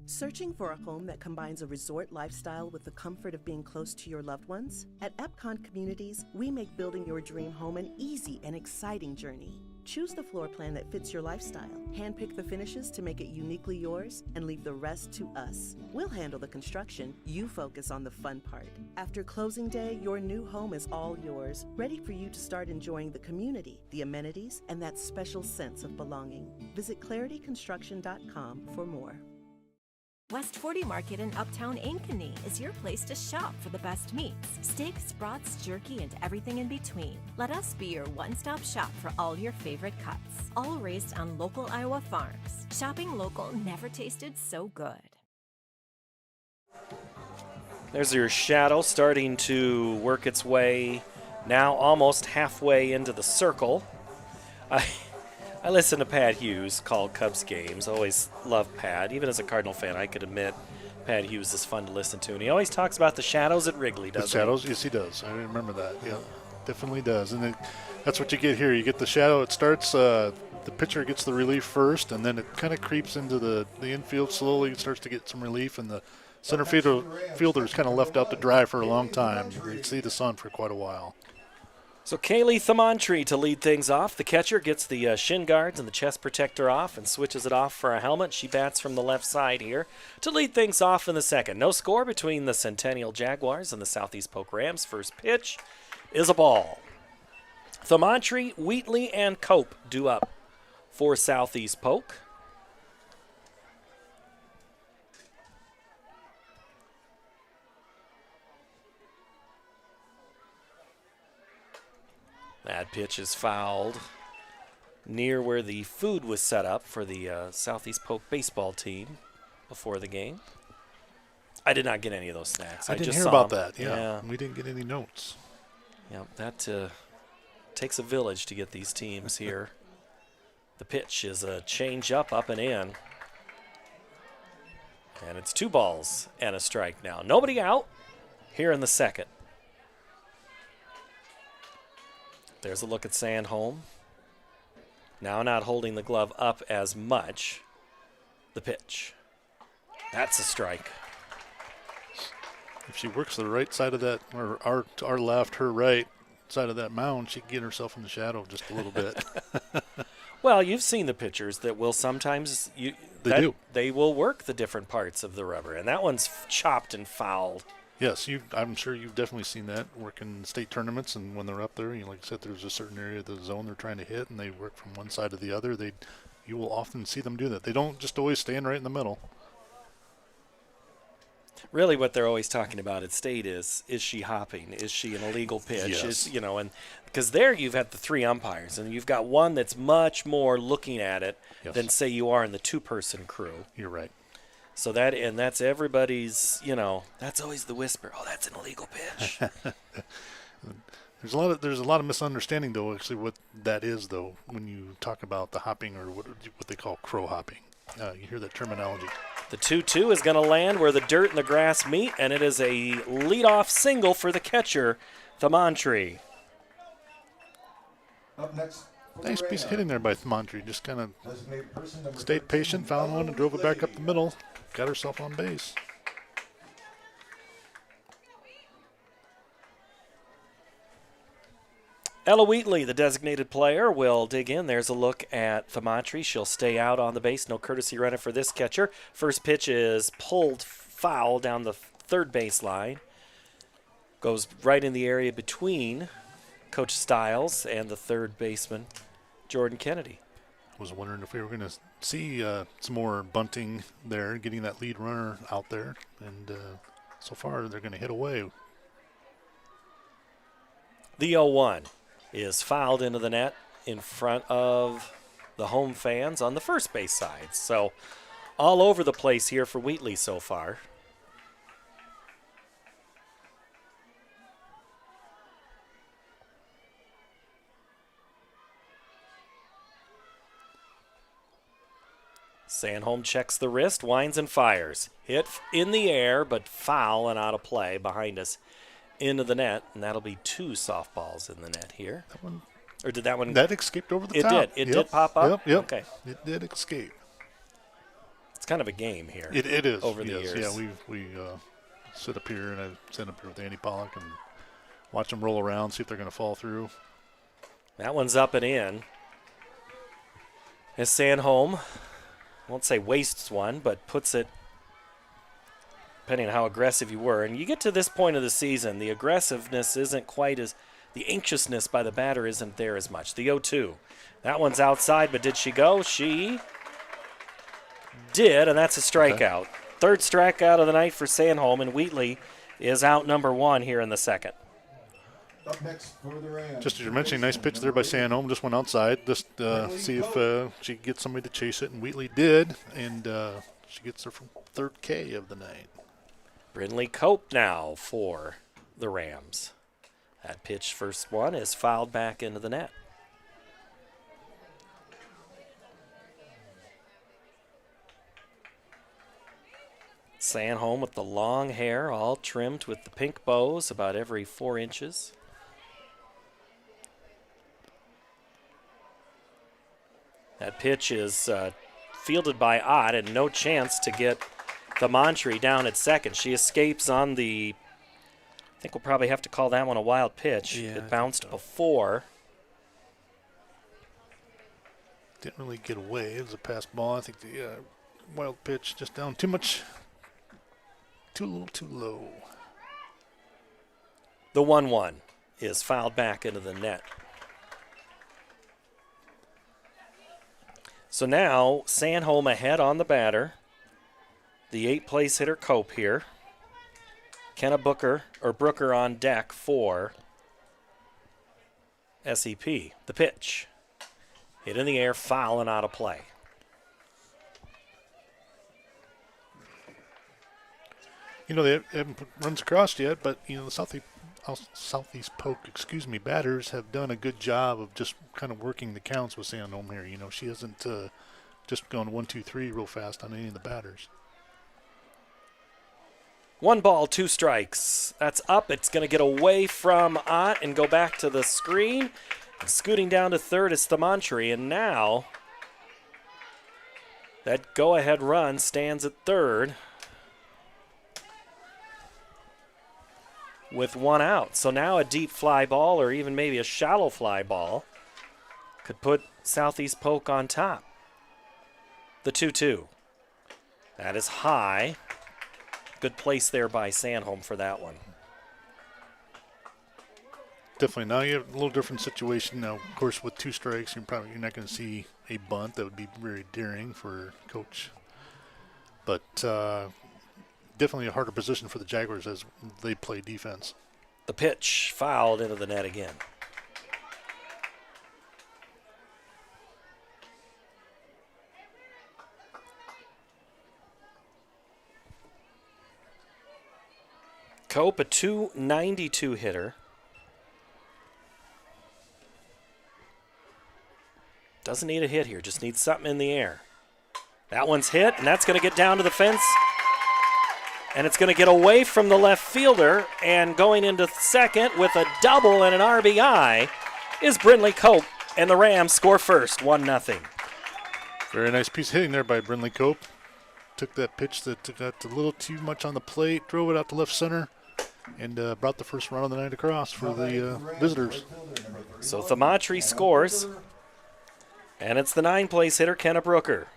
Searching for a home that combines a resort lifestyle with the comfort of being close to your loved ones? At Epcon Communities, we make building your dream home an easy and exciting journey. Choose the floor plan that fits your lifestyle, handpick the finishes to make it uniquely yours, and leave the rest to us. We'll handle the construction, you focus on the fun part. After closing day, your new home is all yours, ready for you to start enjoying the community, the amenities, and that special sense of belonging. Visit clarityconstruction.com for more. West 40 Market in Uptown Ankeny is your place to shop for the best meats, steaks, brats, jerky, and everything in between. Let us be your one-stop shop for all your favorite cuts, all raised on local Iowa farms. Shopping local never tasted so good. There's your shadow starting to work its way now almost halfway into the circle. I listen to Pat Hughes call Cubs games. Always love Pat. Even as a Cardinal fan, I could admit Pat Hughes is fun to listen to, and he always talks about the shadows at Wrigley, doesn't The shadows, yes, he does. I remember that. Yeah, definitely does. And that's what you get here. You get the shadow. It starts. The pitcher gets the relief first, and then it kind of creeps into the infield slowly. It starts to get some relief, and the center fielder is kind of left out to dry for a long time. You see the sun for quite a while. So Kaylee Thamontree to lead things off. The catcher gets the shin guards and the chest protector off and switches it off for a helmet. She bats from the left side here to lead things off in the second. No score between the Centennial Jaguars and the Southeast Polk Rams. First pitch is a ball. Thamontree, Wheatley, and Cope due up for Southeast Polk. That pitch is fouled near where the food was set up for the Southeast Polk baseball team before the game. I did not get any of those snacks. I didn't just hear saw about them. that. Yeah, we didn't get any notes. Yeah, that takes a village to get these teams here. The pitch is a change up and in. And it's 2 balls and a strike now. Nobody out here in the second. There's a look at Sandholm. Now not holding the glove up as much. The pitch. That's a strike. If she works the right side of that, or our left, her right side of that mound, she can get herself in the shadow just a little bit. Well, you've seen the pitchers that will sometimes they will work the different parts of the rubber, and that one's chopped and fouled. Yes, I'm sure you've definitely seen that working state tournaments, and when they're up there, like I said, there's a certain area of the zone they're trying to hit, and they work from one side to the other. You will often see them do that. They don't just always stand right in the middle. Really, what they're always talking about at state is she hopping? Is she an illegal pitch? Yes. And because there you've had the 3 umpires, and you've got one that's much more looking at it than say you are in the 2-person crew. You're right. So that's everybody's, that's always the whisper. Oh, that's an illegal pitch. There's a lot of misunderstanding, though, actually, what that is, though, when you talk about the hopping, or what they call crow hopping. You hear that terminology. The 2-2 is going to land where the dirt and the grass meet, and it is a leadoff single for the catcher, Thamontree. Up next. Nice piece of hitting there by Thamontree. Just kind of stayed patient, found one, and drove it back up the middle. Got herself on base. Ella Wheatley, the designated player, will dig in. There's a look at Thamontree. She'll stay out on the base. No courtesy runner for this catcher. First pitch is pulled foul down the third base line. Goes right in the area between Coach Stiles and the third baseman, Jordan Kennedy. Was wondering if we were going to see some more bunting there, getting that lead runner out there. And so far, they're going to hit away. The 0-1 is fouled into the net in front of the home fans on the first base side. So all over the place here for Wheatley so far. Sandholm checks the wrist, winds and fires. Hit in the air, but foul and out of play behind us into the net, and that'll be 2 softballs in the net here. That one, or did that one? That escaped over the top. It did. It did pop up? Yep. Okay. It did escape. It's kind of a game here. It is. Over the years. Yeah, we sit up here, and I sit up here with Andy Pollock and watch them roll around, see if they're going to fall through. That one's up and in. As Sandholm, I won't say wastes one, but puts it, depending on how aggressive you were. And you get to this point of the season, the aggressiveness isn't quite as, the anxiousness by the batter isn't there as much. The 0-2. That one's outside, but did she go? She did, and that's a strikeout. Okay. Third strikeout of the night for Sandholm, and Wheatley is out number 1 here in the second. Up next for the Rams. Just as you're mentioning, nice pitch there by Sandholm. Just went outside, just see if she could get somebody to chase it, and Wheatley did, and she gets her third K of the night. Brindley Cope now for the Rams. That pitch, first one, is fouled back into the net. Sanholm with the long hair, all trimmed with the pink bows about every 4 inches. That pitch is fielded by Ott, and no chance to get the Montry down at second. She escapes on the, I think we'll probably have to call that one a wild pitch. Yeah, It bounced before. Didn't really get away. It was a pass ball. I think the wild pitch just down too much. A little too low. The 1-1 is fouled back into the net. So now Sanholm ahead on the batter. The 8th place hitter Cope here. Kenna Brooker on deck for SEP. The pitch. Hit in the air, foul and out of play. You know, they haven't put runs across yet, but, you know, the Southeast Polk, batters have done a good job of just kind of working the counts with Sanholm here. You know, she hasn't just gone 1, 2, 3 real fast on any of the batters. 1 ball, 2 strikes. That's up. It's going to get away from Ott and go back to the screen. And scooting down to third is Thamantri. And now that go-ahead run stands at third with 1 out. So now a deep fly ball or even maybe a shallow fly ball could put Southeast Polk on top. The 2-2. That is high. Good place there by Sanholm for that one. Definitely. Now you have a little different situation. Now, of course, with 2 strikes, you're not going to see a bunt. That would be very daring for coach. But definitely a harder position for the Jaguars as they play defense. The pitch fouled into the net again. Cope, a .292 hitter. Doesn't need a hit here, just needs something in the air. That one's hit, and that's going to get down to the fence. And it's going to get away from the left fielder, and going into second with a double and an RBI is Brindley Cope, and the Rams score first, 1-0. Very nice piece of hitting there by Brindley Cope. Took that pitch that got a little too much on the plate, drove it out to left center, and brought the first run of the night across for the visitors. So Thamantri scores, and it's the 9th place hitter, Kenna Brooker.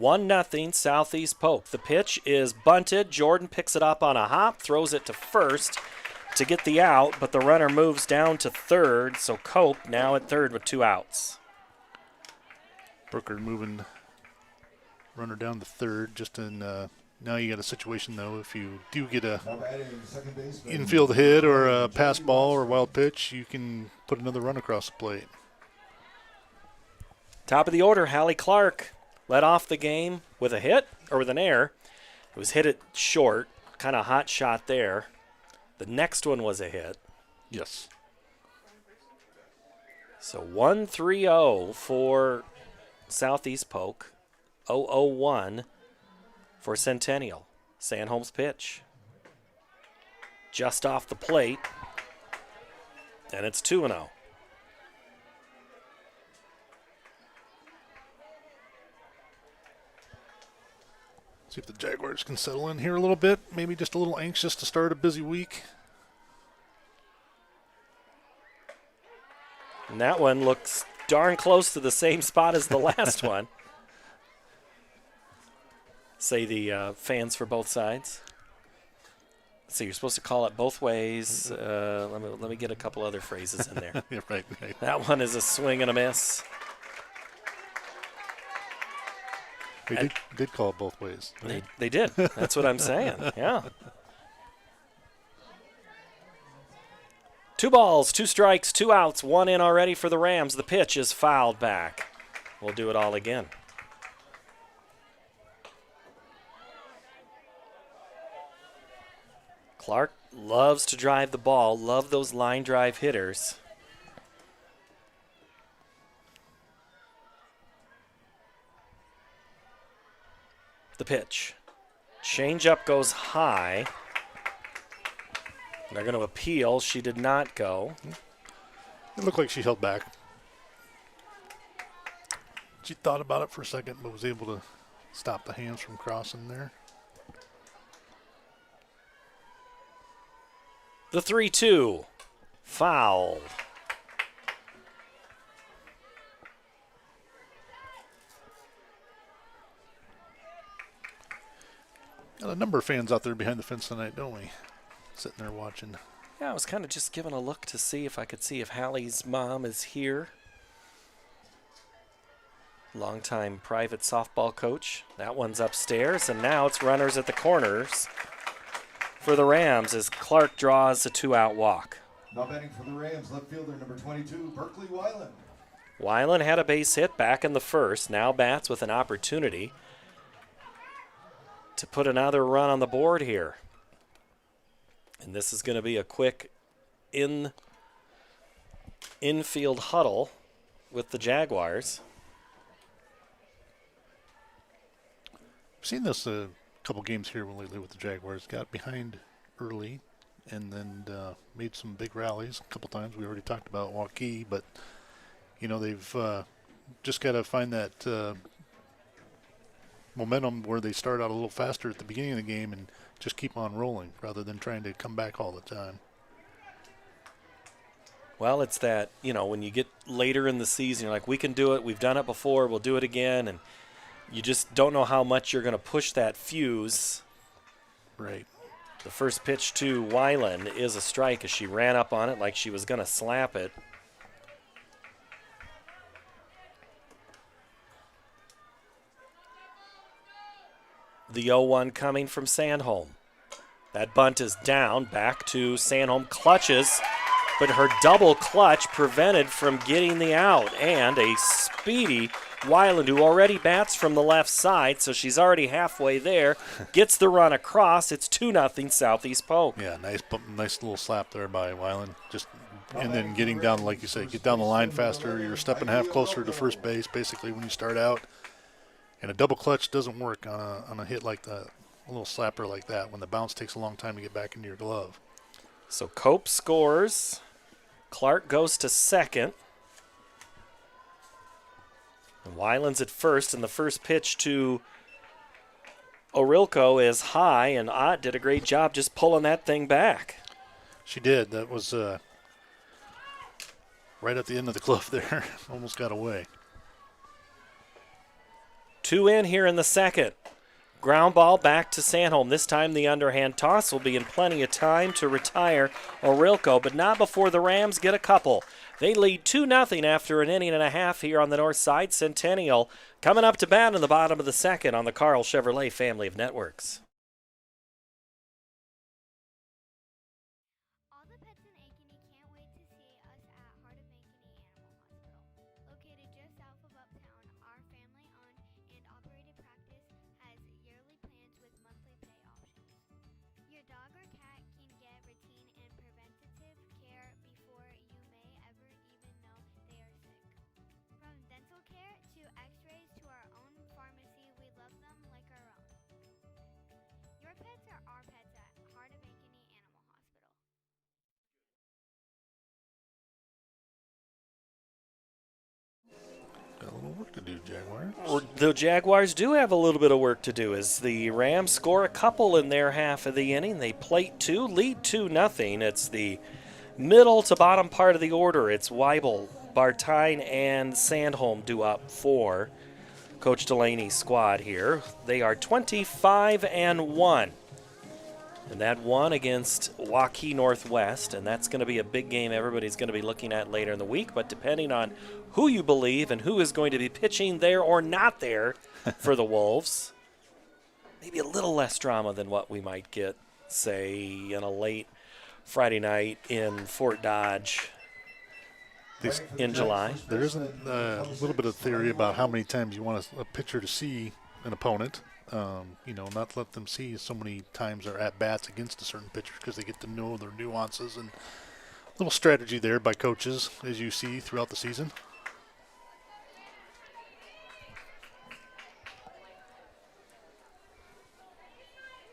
1-0 Southeast Polk. The pitch is bunted. Jordan picks it up on a hop, throws it to first to get the out, but the runner moves down to third, so Cope now at third with 2 outs. Brooker moving runner down to third. Just in now you got a situation, though, if you do get a infield hit or a pass ball or a wild pitch, you can put another run across the plate. Top of the order, Hallie Clark led off the game with a hit, or with an error. It was hit it short, kind of hot shot there. The next one was a hit. Yes. So 1-3-0 for Southeast Polk, 0-0-1 for Centennial. Sanholm's pitch. Just off the plate, and it's 2-0. See if the Jaguars can settle in here a little bit. Maybe just a little anxious to start a busy week. And that one looks darn close to the same spot as the last one. Say the fans for both sides. So you're supposed to call it both ways. Let me get a couple other phrases in there. Yeah, right. That one is a swing and a miss. They did call it both ways. They did. That's what I'm saying. Yeah. 2 balls, 2 strikes, 2 outs, 1 in already for the Rams. The pitch is fouled back. We'll do it all again. Clark loves to drive the ball. Love those line drive hitters. the pitch. Changeup goes high. They're going to appeal. She did not go. It looked like she held back. She thought about it for a second, but was able to stop the hands from crossing there. The 3-2. Foul. Got a number of fans out there behind the fence tonight, don't we? Sitting there watching. Yeah, I was kind of just giving a look to see if I could see if Hallie's mom is here. Longtime private softball coach. That one's upstairs, and now it's runners at the corners for the Rams as Clark draws a 2-out walk. Now batting for the Rams, left fielder number 22, Berkeley Weiland. Weiland had a base hit back in the first. Now bats with an opportunity to put another run on the board here. And this is going to be a quick infield huddle with the Jaguars. I've seen this a couple games here lately with the Jaguars. Got behind early and then made some big rallies a couple times. We already talked about Waukee, but, you know, they've just got to find that momentum where they start out a little faster at the beginning of the game and just keep on rolling rather than trying to come back all the time. Well, it's that, you know, when you get later in the season, you're like, we can do it. We've done it before. We'll do it again. And you just don't know how much you're going to push that fuse. Right. The first pitch to Weiland is a strike as she ran up on it like she was going to slap it. The 0-1 coming from Sandholm. That bunt is down, back to Sandholm, clutches, but her double clutch prevented from getting the out. And a speedy Weiland, who already bats from the left side, so she's already halfway there, gets the run across. It's 2-0 Southeast Polk. Yeah, nice little slap there by Weiland. And then getting down, like you say, get down the line faster. You're a step and a half closer to first base, basically, when you start out. And a double clutch doesn't work on a hit like that, a little slapper like that, when the bounce takes a long time to get back into your glove. So Cope scores. Clark goes to second. And Weiland's at first, and the first pitch to Orilko is high, and Ott did a great job just pulling that thing back. She did. That was right at the end of the glove there. Almost got away. 2 in here in the second. Ground ball back to Sandholm. This time the underhand toss will be in plenty of time to retire Orilko, but not before the Rams get a couple. They lead 2-0 after an inning and a half here on the north side. Centennial coming up to bat in the bottom of the second on the Carl Chevrolet family of networks. All the pets in Ankeny can't wait to see us at Heart of Ankeny Animal Hospital. Located just south of Uptown, our family-owned and operated practice has yearly plans with monthly pay options. Your dog or cat can get routine and preventative care before you may ever even know they are sick. From dental care to x-rays to our own pharmacy, we love them like our own. Your pets are our pets at Heart of Ankeny Animal Hospital. Got a little work to do, Jaguars. The Jaguars do have a little bit of work to do as the Rams score a couple in their half of the inning. They plate 2, lead 2-0. It's the middle to bottom part of the order. It's Weibel, Bartine, and Sandholm due up for Coach Delaney's squad here. They are 25-1. And that one against Waukee Northwest, and that's going to be a big game everybody's going to be looking at later in the week. But depending on who you believe and who is going to be pitching there or not there for the Wolves, maybe a little less drama than what we might get, say, in a late Friday night in Fort Dodge in July. There isn't a little bit of theory about how many times you want a pitcher to see an opponent. Not let them see so many times they're at bats against a certain pitcher because they get to know their nuances, and a little strategy there by coaches as you see throughout the season.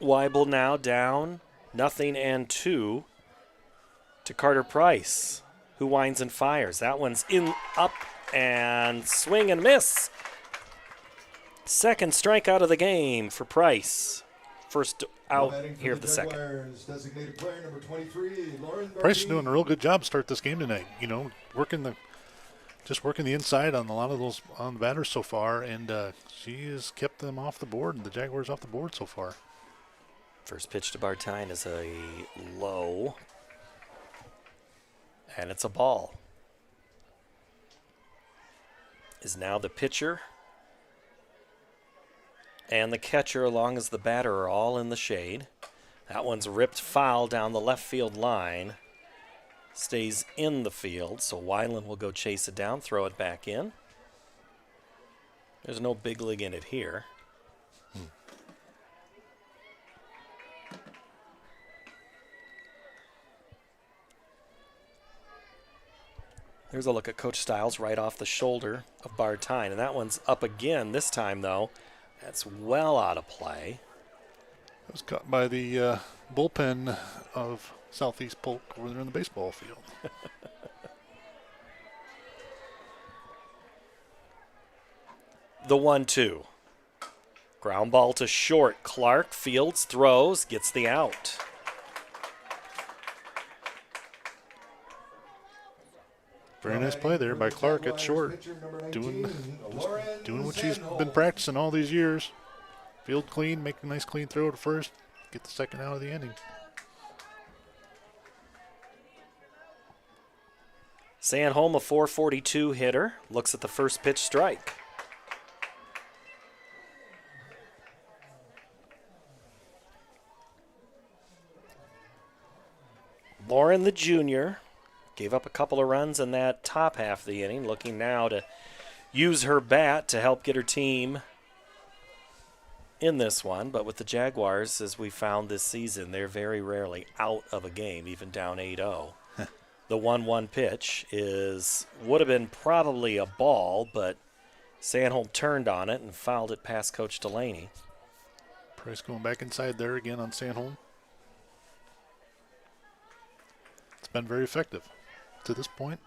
Weibel now down 0-2 to Carter Price, who winds and fires. That one's in, up, and swing and miss. Second strikeout of the game for Price. First out here of the second. Price is doing a real good job to start this game tonight. You know, working the inside on a lot of those on the batters so far, and she has kept them off the board, and the Jaguars off the board so far. First pitch to Bartine is a low, and it's a ball. Is now the pitcher and the catcher, along as the batter, are all in the shade. That one's ripped foul down the left field line. Stays in the field, so Weiland will go chase it down, throw it back in. There's no big league in it here. There's a look at Coach Stiles right off the shoulder of Bartine, and that one's up again this time, though. That's well out of play. It was caught by the bullpen of Southeast Polk over there in the baseball field. The 1-2. Ground ball to short. Clark fields, throws, gets the out. Very nice play there by Clark at short, doing what she's been practicing all these years. Field clean, make a nice clean throw to first, get the second out of the inning. Sanholm, a .442 hitter, looks at the first pitch strike. Lauren, the junior, gave up a couple of runs in that top half of the inning, looking now to use her bat to help get her team in this one. But with the Jaguars, as we found this season, they're very rarely out of a game, even down 8-0. The 1-1 pitch would have been probably a ball, but Sanholm turned on it and fouled it past Coach Delaney. Price going back inside there again on Sanholm. It's been very effective to this point.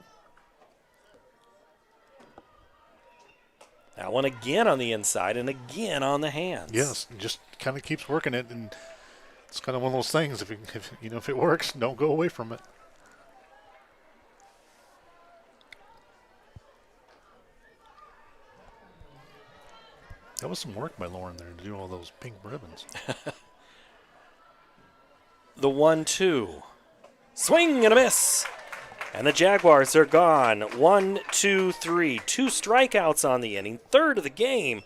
That one again on the inside and again on the hands. Yes, just kind of keeps working it, and it's kind of one of those things. If it works, don't go away from it. That was some work by Lauren there to do all those pink ribbons. The 1-2. Swing and a miss. And the Jaguars are gone. 1, 2, 3. 2 strikeouts on the inning. Third of the game.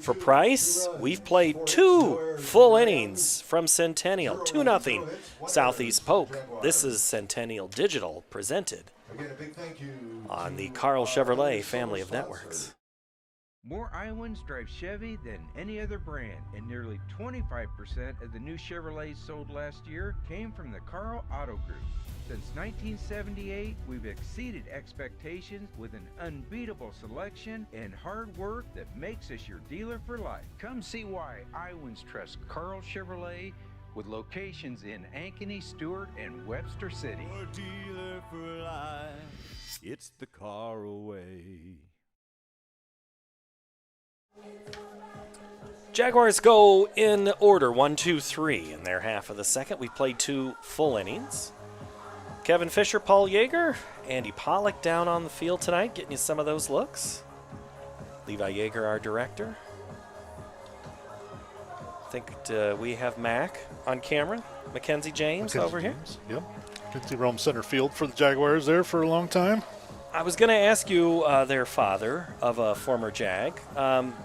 For Price, we've played 2 full innings from Centennial. 2-0 Southeast Polk. This is Centennial Digital, presented on the Carl Chevrolet family of networks. More Iowans drive Chevy than any other brand, and nearly 25% of the new Chevrolets sold last year came from the Carl Auto Group. Since 1978, we've exceeded expectations with an unbeatable selection and hard work that makes us your dealer for life. Come see why Iowans trust Carl Chevrolet, with locations in Ankeny, Stewart, and Webster City. Your dealer for life, it's the car away. Jaguars go in order, 1, 2, 3 in their half of the second. We played 2 full innings. Kevin Fisher, Paul Yeager, Andy Pollock down on the field tonight, getting you some of those looks. Levi Yeager, our director. I think we have Mac on camera. Mackenzie James over here. Yep. Mackenzie roamed center field for the Jaguars there for a long time. I was going to ask you, their father of a former Jag,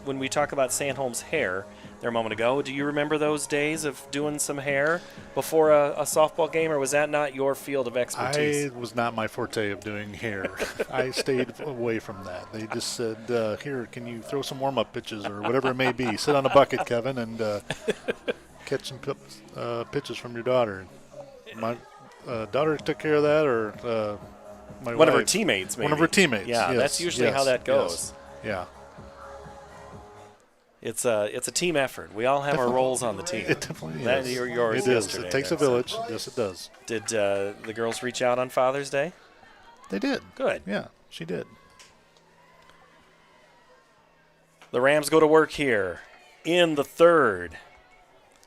when we talk about Sanholm's hair there a moment ago, do you remember those days of doing some hair before a softball game, or was that not your field of expertise? It was not my forte of doing hair. I stayed away from that. They just said, here, can you throw some warm-up pitches or whatever it may be. Sit on a bucket, Kevin, and catch some pitches from your daughter. My daughter took care of that, or one of her teammates, maybe. One of her teammates. Yeah, yes, that's usually how that goes. Yes. Yeah. It's a team effort. We all have our roles on the team. It definitely that, is. Yours It is. yesterday. It takes a village. Yes, it does. Did the girls reach out on Father's Day? They did. Good. Yeah, she did. The Rams go to work here in the third.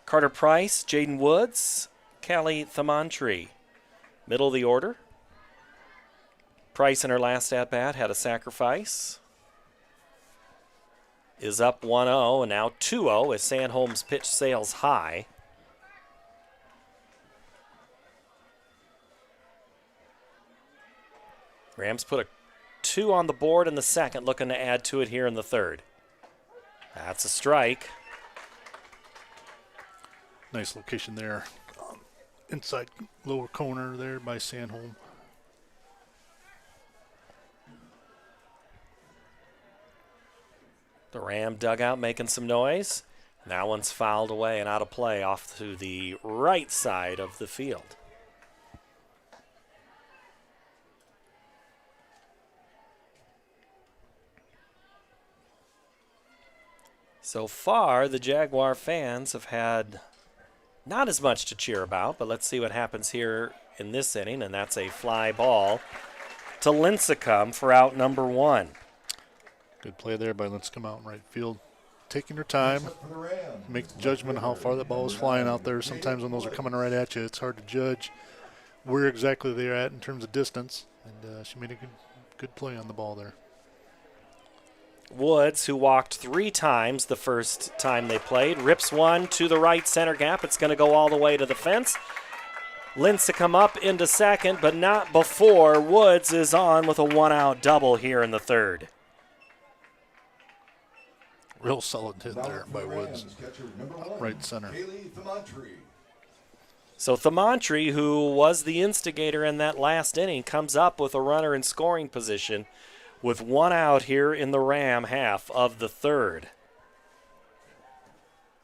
Carter Price, Jaden Woods, Callie Thamantri. Middle of the order. Price in her last at-bat had a sacrifice. Is up 1-0 and now 2-0 as Sandholm's pitch sails high. Rams put a 2 on the board in the second, looking to add to it here in the third. That's a strike. Nice location there. Inside lower corner there by Sandholm. The Ram dugout making some noise. That one's fouled away and out of play off to the right side of the field. So far, the Jaguar fans have had not as much to cheer about, but let's see what happens here in this inning, and that's a fly ball to Lincecum for out number 1. Good play there by Lincecum out in right field. Taking her time, make the judgment of how far that ball is flying out there. Sometimes when those are coming right at you, it's hard to judge where exactly they're at in terms of distance, and she made a good play on the ball there. Woods, who walked 3 times the first time they played, rips one to the right center gap. It's going to go all the way to the fence. Lincecum up into second, but not before Woods is on with a 1-out double here in the third. Real solid hit there by Woods. Right center. So Thamantri, who was the instigator in that last inning, comes up with a runner in scoring position with 1 out here in the Ram half of the third.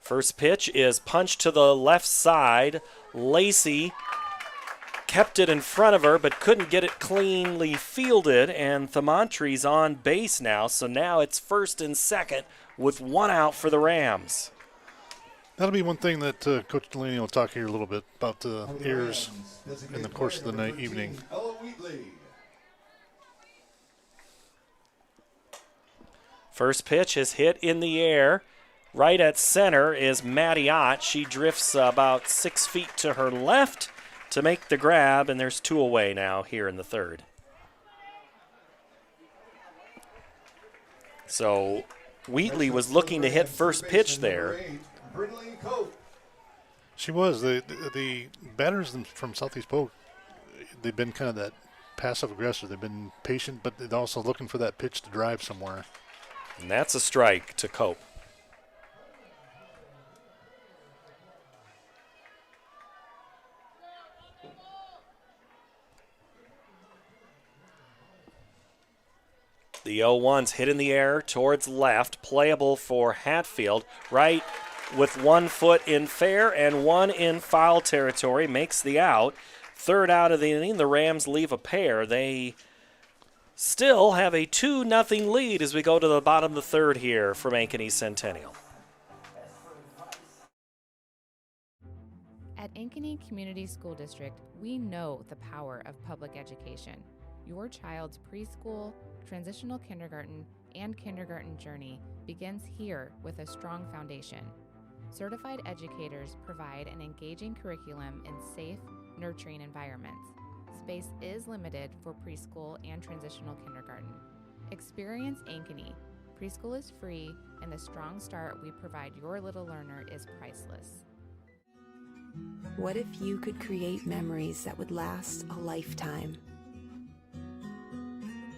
First pitch is punched to the left side. Lacey kept it in front of her but couldn't get it cleanly fielded, and Thamantri's on base now, so now it's first and second with 1 out for the Rams. That'll be one thing that Coach Delaney will talk here a little bit about the errors in the course of the night evening. First pitch is hit in the air. Right at center is Maddie Ott. She drifts about 6 feet to her left to make the grab, and there's 2 away now here in the third. So Wheatley was looking to hit first pitch there. She was. The batters from Southeast Polk, they've been kind of that passive aggressive. They've been patient, but they're also looking for that pitch to drive somewhere. And that's a strike to Cope. The 0-1's hit in the air towards left, playable for Hatfield. Right with 1 foot in fair and 1 in foul territory, makes the out. Third out of the inning, the Rams leave a pair. They still have a 2-0 lead as we go to the bottom of the third here from Ankeny Centennial. At Ankeny Community School District, we know the power of public education. Your child's preschool, transitional kindergarten, and kindergarten journey begins here with a strong foundation. Certified educators provide an engaging curriculum in safe, nurturing environments. Space is limited for preschool and transitional kindergarten. Experience Ankeny. Preschool is free, and the strong start we provide your little learner is priceless. What if you could create memories that would last a lifetime?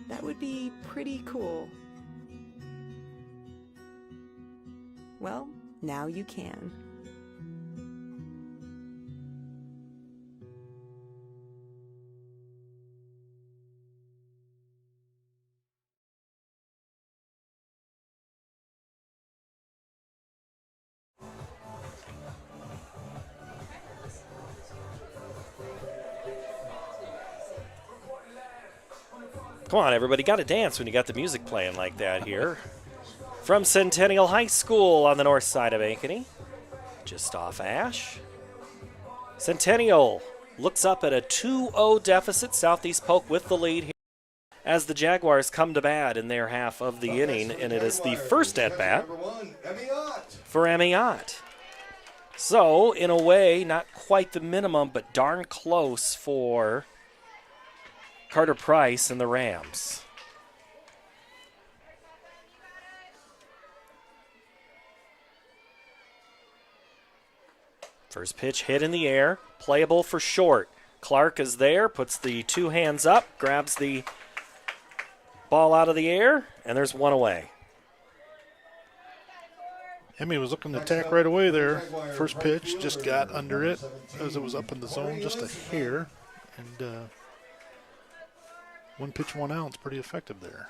That would be pretty cool. Well, now you can. Come on, everybody, got to dance when you got the music playing like that here. From Centennial High School on the north side of Ankeny, just off Ash. Centennial looks up at a 2-0 deficit. Southeast Polk with the lead here as the Jaguars come to bat in their half of the inning, and it is the first at-bat for Amiot. So, in a way, not quite the minimum, but darn close for Carter Price and the Rams. First pitch hit in the air, playable for short. Clark is there, puts the two hands up, grabs the ball out of the air, and there's one away. Emmy was looking to attack right away there. First pitch, just got under it as it was up in the zone, just a hair. And one pitch, one out. It's pretty effective there.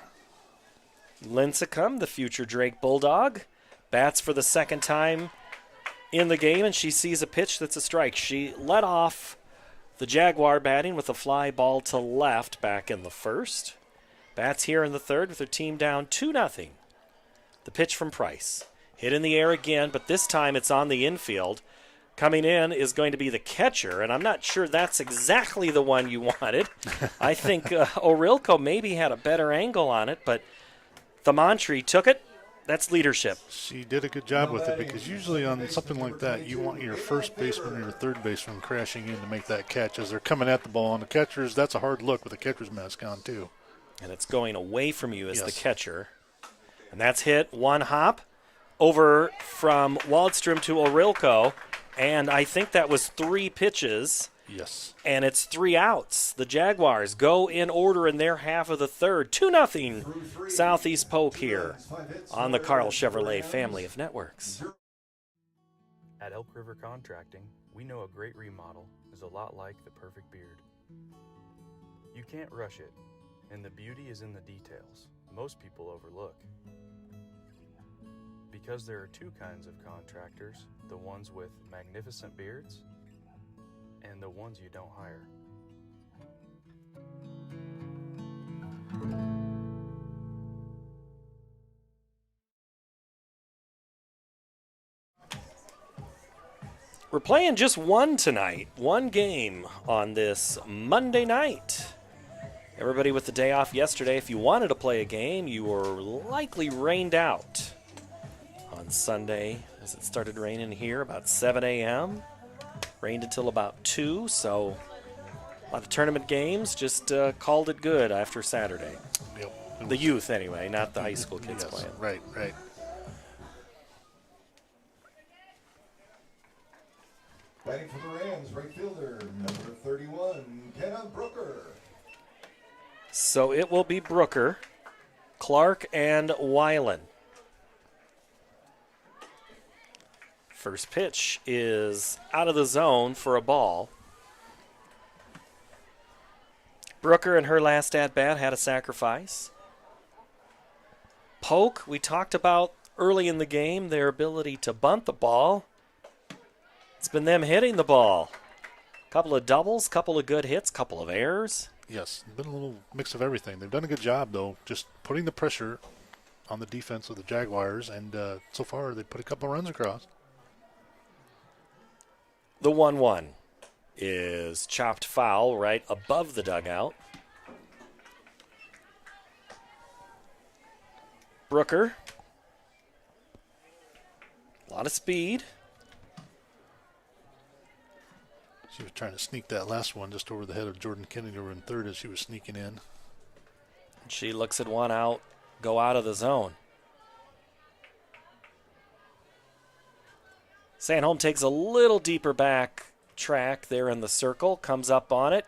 Lincecum, the future Drake Bulldog, bats for the second time in the game, and she sees a pitch that's a strike. She led off the Jaguar batting with a fly ball to left back in the first. Bats here in the third with her team down 2-0. The pitch from Price. Hit in the air again, but this time it's on the infield. Coming in is going to be the catcher, and I'm not sure that's exactly the one you wanted. I think Orilko maybe had a better angle on it, but Thamantri took it. That's leadership. She did a good job with it, because usually on something like that, you want your first baseman or your third baseman crashing in to make that catch as they're coming at the ball. And the catchers, that's a hard look with the catcher's mask on, too. And it's going away from you as the catcher. And that's hit one hop over from Waldstrom to Orilko. And I think that was 3 pitches. Yes. And it's 3 outs. The Jaguars go in order in their half of the third. 2-0 Southeast Polk here on the Carl Chevrolet family of networks. At Elk River Contracting, we know a great remodel is a lot like the perfect beard. You can't rush it, and the beauty is in the details most people overlook. Because there are 2 kinds of contractors, the ones with magnificent beards and the ones you don't hire. We're playing just one tonight, one game on this Monday night. Everybody with the day off yesterday, if you wanted to play a game, you were likely rained out on Sunday as it started raining here about 7 a.m. Rained until about 2, so a lot of tournament games. Just called it good after Saturday. Yep. The youth, anyway, not the high school kids Yes, playing. Right, right. Batting for the Rams, right fielder, number 31, Kenna Brooker. So it will be Brooker, Clark, and Weiland. First pitch is out of the zone for a ball. Brooker in her last at-bat had a sacrifice. Polk, we talked about early in the game, their ability to bunt the ball. It's been them hitting the ball. Couple of doubles, couple of good hits, couple of errors. Yes, been a little mix of everything. They've done a good job, though, just putting the pressure on the defense of the Jaguars, and so far they put a couple of runs across. The 1-1 is chopped foul right above the dugout. Brooker. A lot of speed. She was trying to sneak that last one just over the head of Jordan Kennedy over in third as she was sneaking in. She looks at one out, go out of the zone. Sanholm takes a little deeper back track there in the circle, comes up on it,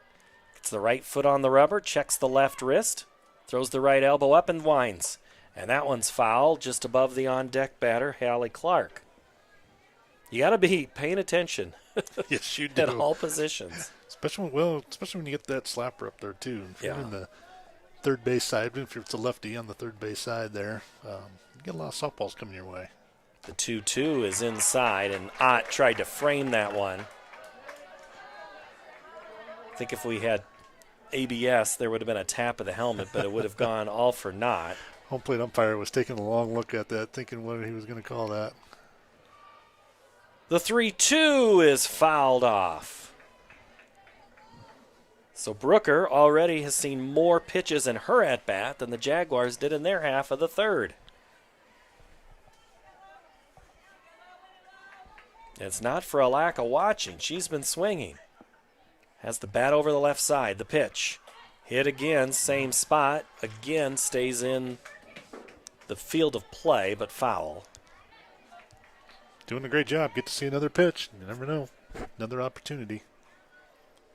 gets the right foot on the rubber, checks the left wrist, throws the right elbow up and winds. And that one's foul just above the on-deck batter, Hallie Clark. You got to be paying attention. Yes, you do. At all positions. Especially when you get that slapper up there, too. If you're in the third base side, if it's a lefty on the third base side there, you get a lot of softballs coming your way. The 2-2 is inside, and Ott tried to frame that one. I think if we had ABS, there would have been a tap of the helmet, but it would have gone all for naught. Home plate umpire was taking a long look at that, thinking what he was going to call that. The 3-2 is fouled off. So Brooker already has seen more pitches in her at-bat than the Jaguars did in their half of the third. It's not for a lack of watching. She's been swinging. Has the bat over the left side. The pitch. Hit again, same spot. Again, stays in the field of play, but foul. Doing a great job. Get to see another pitch. You never know. Another opportunity.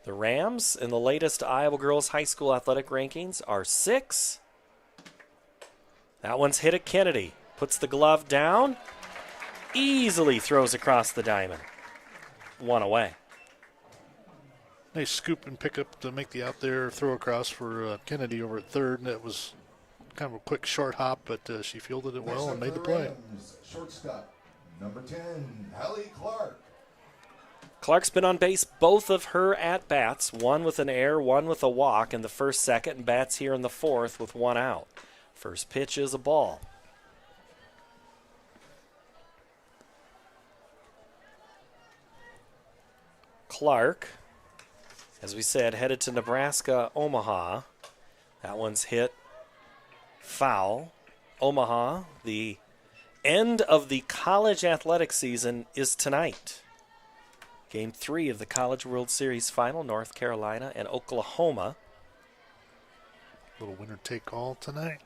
The Rams in the latest Iowa Girls High School athletic rankings are 6. That one's hit at Kennedy. Puts the glove down. Easily throws across the diamond. 1 away. Nice scoop and pick up to make the out there throw across for Kennedy over at third. And that was kind of a quick short hop, but she fielded it well and made the play. Shortstop, number 10, Hallie Clark. Clark's been on base both of her at-bats, one with an error, one with a walk in the first, second, and bats here in the fourth with 1 out. First pitch is a ball. Clark, as we said, headed to Nebraska, Omaha. That one's hit foul. Omaha, the end of the college athletic season is tonight. Game 3 of the College World Series final, North Carolina and Oklahoma. Little winner take all tonight.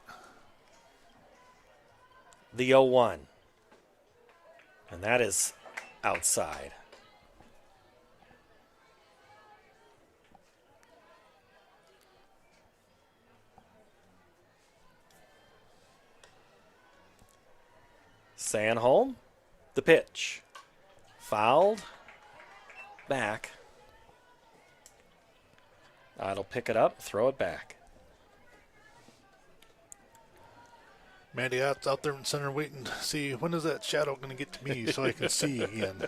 The 0-1. And that is outside. Sanholm, the pitch. Fouled. Back. It'll pick it up, throw it back. Maddie out there in center waiting to see when is that shadow going to get to me so I can see again.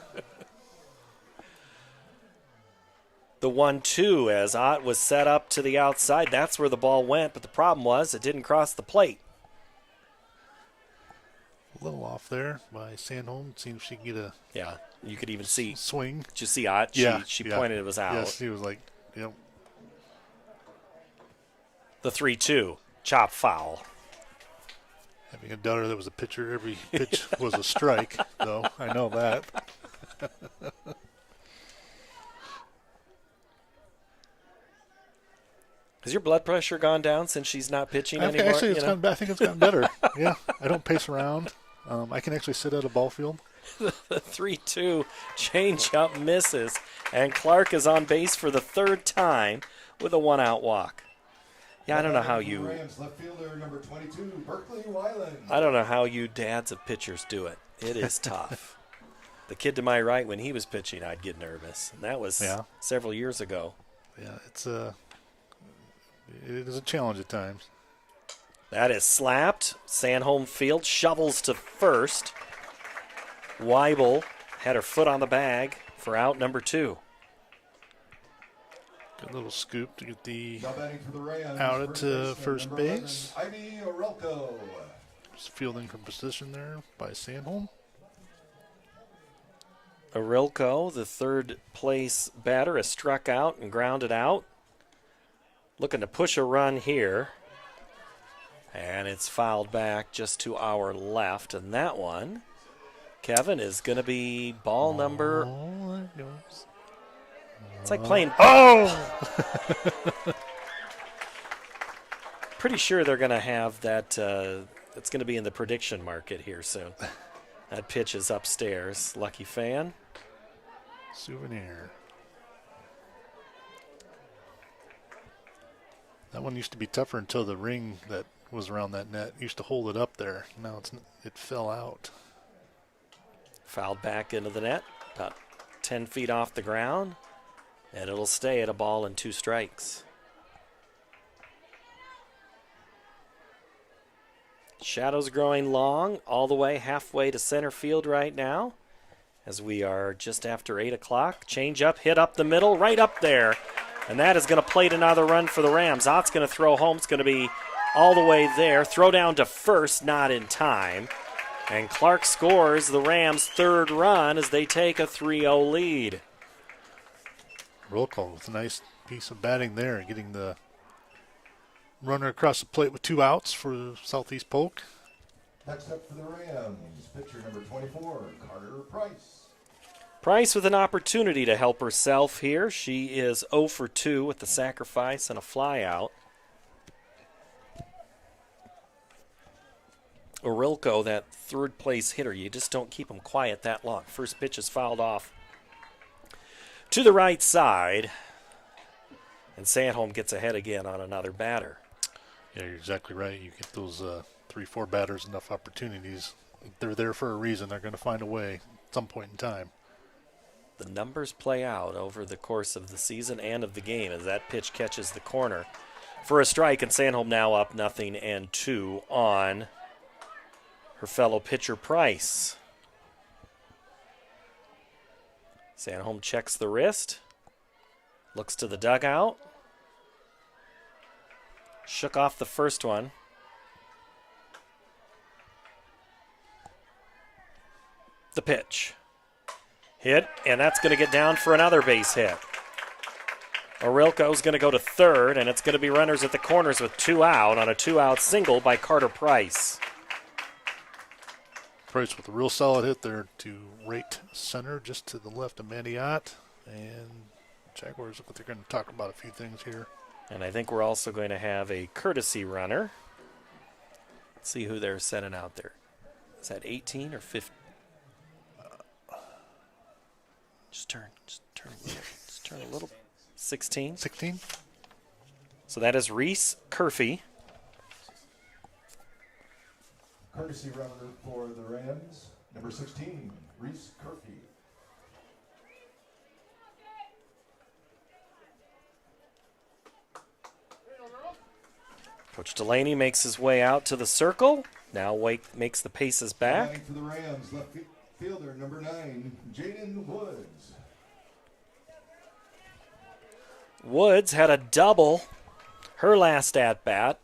The 1-2 as Ott was set up to the outside. That's where the ball went, but the problem was it didn't cross the plate. A little off there by Sanholm. Seems she can get a you could even see swing. Did you see Ott? She pointed it was out. Yes, he was like, yep. The 3-2, chop foul. Having a daughter that was a pitcher, every pitch was a strike, though. I know that. Has your blood pressure gone down since she's not pitching anymore? Actually, I think it's gotten better. Yeah, I don't pace around. I can actually sit at a ball field. The 3-2 change-up misses, and Clark is on base for the third time with a 1-out walk. Yeah, I don't know how you. Rams left fielder number 22, Berkeley Weiland. I don't know how you dads of pitchers do it. It is tough. The kid to my right, when he was pitching, I'd get nervous, and that was several years ago. Yeah, it is a challenge at times. That is slapped. Sanholm Field shovels to first. Weibel had her foot on the bag for out number 2. Good little scoop to get the Rams, out at first base. 11, Ivy Orelko. Just fielding from position there by Sanholm. Orilko, the third place batter, is struck out and grounded out. Looking to push a run here. And it's fouled back just to our left. And that one, Kevin, is going to be ball number. It's like playing. Pretty sure they're going to have that. It's going to be in the prediction market here soon. That pitch is upstairs. Lucky fan. Souvenir. That one used to be tougher until the ring that was around that net used to hold it up there. Now it fell out. Fouled back into the net, about 10 feet off the ground, and it'll stay at a ball and 2 strikes. Shadows growing long all the way halfway to center field right now as we are just after 8 o'clock. Change up, hit up the middle, right up there. And that is going to plate another run for the Rams. Ott's going to throw home. It's going to be all the way there. Throw down to first, not in time. And Clark scores the Rams' third run as they take a 3-0 lead. Roll call with a nice piece of batting there, getting the runner across the plate with 2 outs for Southeast Polk. Next up for the Rams, pitcher number 24, Carter Price. Price with an opportunity to help herself here. She is 0 for 2 with the sacrifice and a fly out. Orilko, that third place hitter, you just don't keep him quiet that long. First pitch is fouled off to the right side, and Sandholm gets ahead again on another batter. Yeah, you're exactly right. You get those 3-4 batters enough opportunities. They're there for a reason. They're going to find a way at some point in time. The numbers play out over the course of the season and of the game as that pitch catches the corner for a strike, and Sandholm now up 0-2 on her fellow pitcher Price. Sandholm checks the wrist, looks to the dugout, shook off the first one. The pitch. Hit, and that's going to get down for another base hit. Orilko's going to go to third, and it's going to be runners at the corners with 2 out on a 2-out single by Carter Price. Price with a real solid hit there to right center, just to the left of Mandiot. And Jaguars look like they're going to talk about a few things here. And I think we're also going to have a courtesy runner. Let's see who they're sending out there. Is that 18 or 15? Just turn a little. 16. 16. So that is Reese Curfey. Courtesy runner for the Rams, number 16, Reese Curfey. Coach Delaney makes his way out to the circle. Now Wake makes the paces back. For the Rams, left fielder, number 9, Jaden Woods. Woods had a double her last at-bat.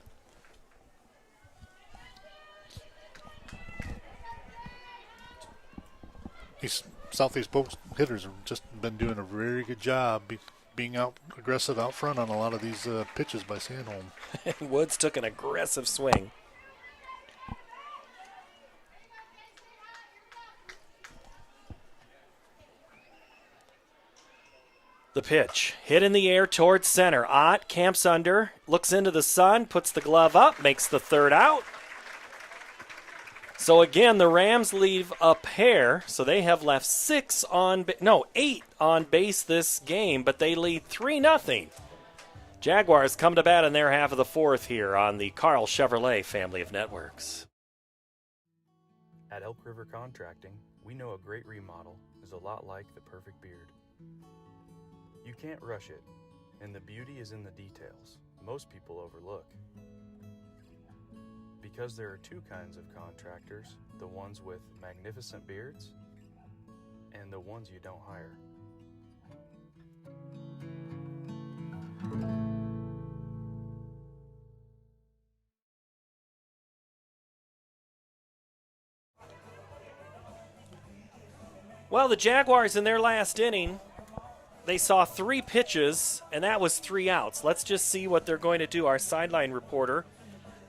These Southeast Polk hitters have just been doing a very good job being out aggressive out front on a lot of these pitches by Sandholm. Woods took an aggressive swing. The pitch, hit in the air towards center. Ott camps under, looks into the sun, puts the glove up, makes the third out. So again, the Rams leave a pair, so they have left 8 on base this game, but they lead 3-0. Jaguars come to bat in their half of the fourth here on the Carl Chevrolet family of networks. At Elk River Contracting, we know a great remodel is a lot like the perfect beard. You can't rush it, and the beauty is in the details most people overlook. Because there are 2 kinds of contractors, the ones with magnificent beards and the ones you don't hire. Well, the Jaguars in their last inning, they saw 3 pitches, and that was 3 outs. Let's just see what they're going to do. Our sideline reporter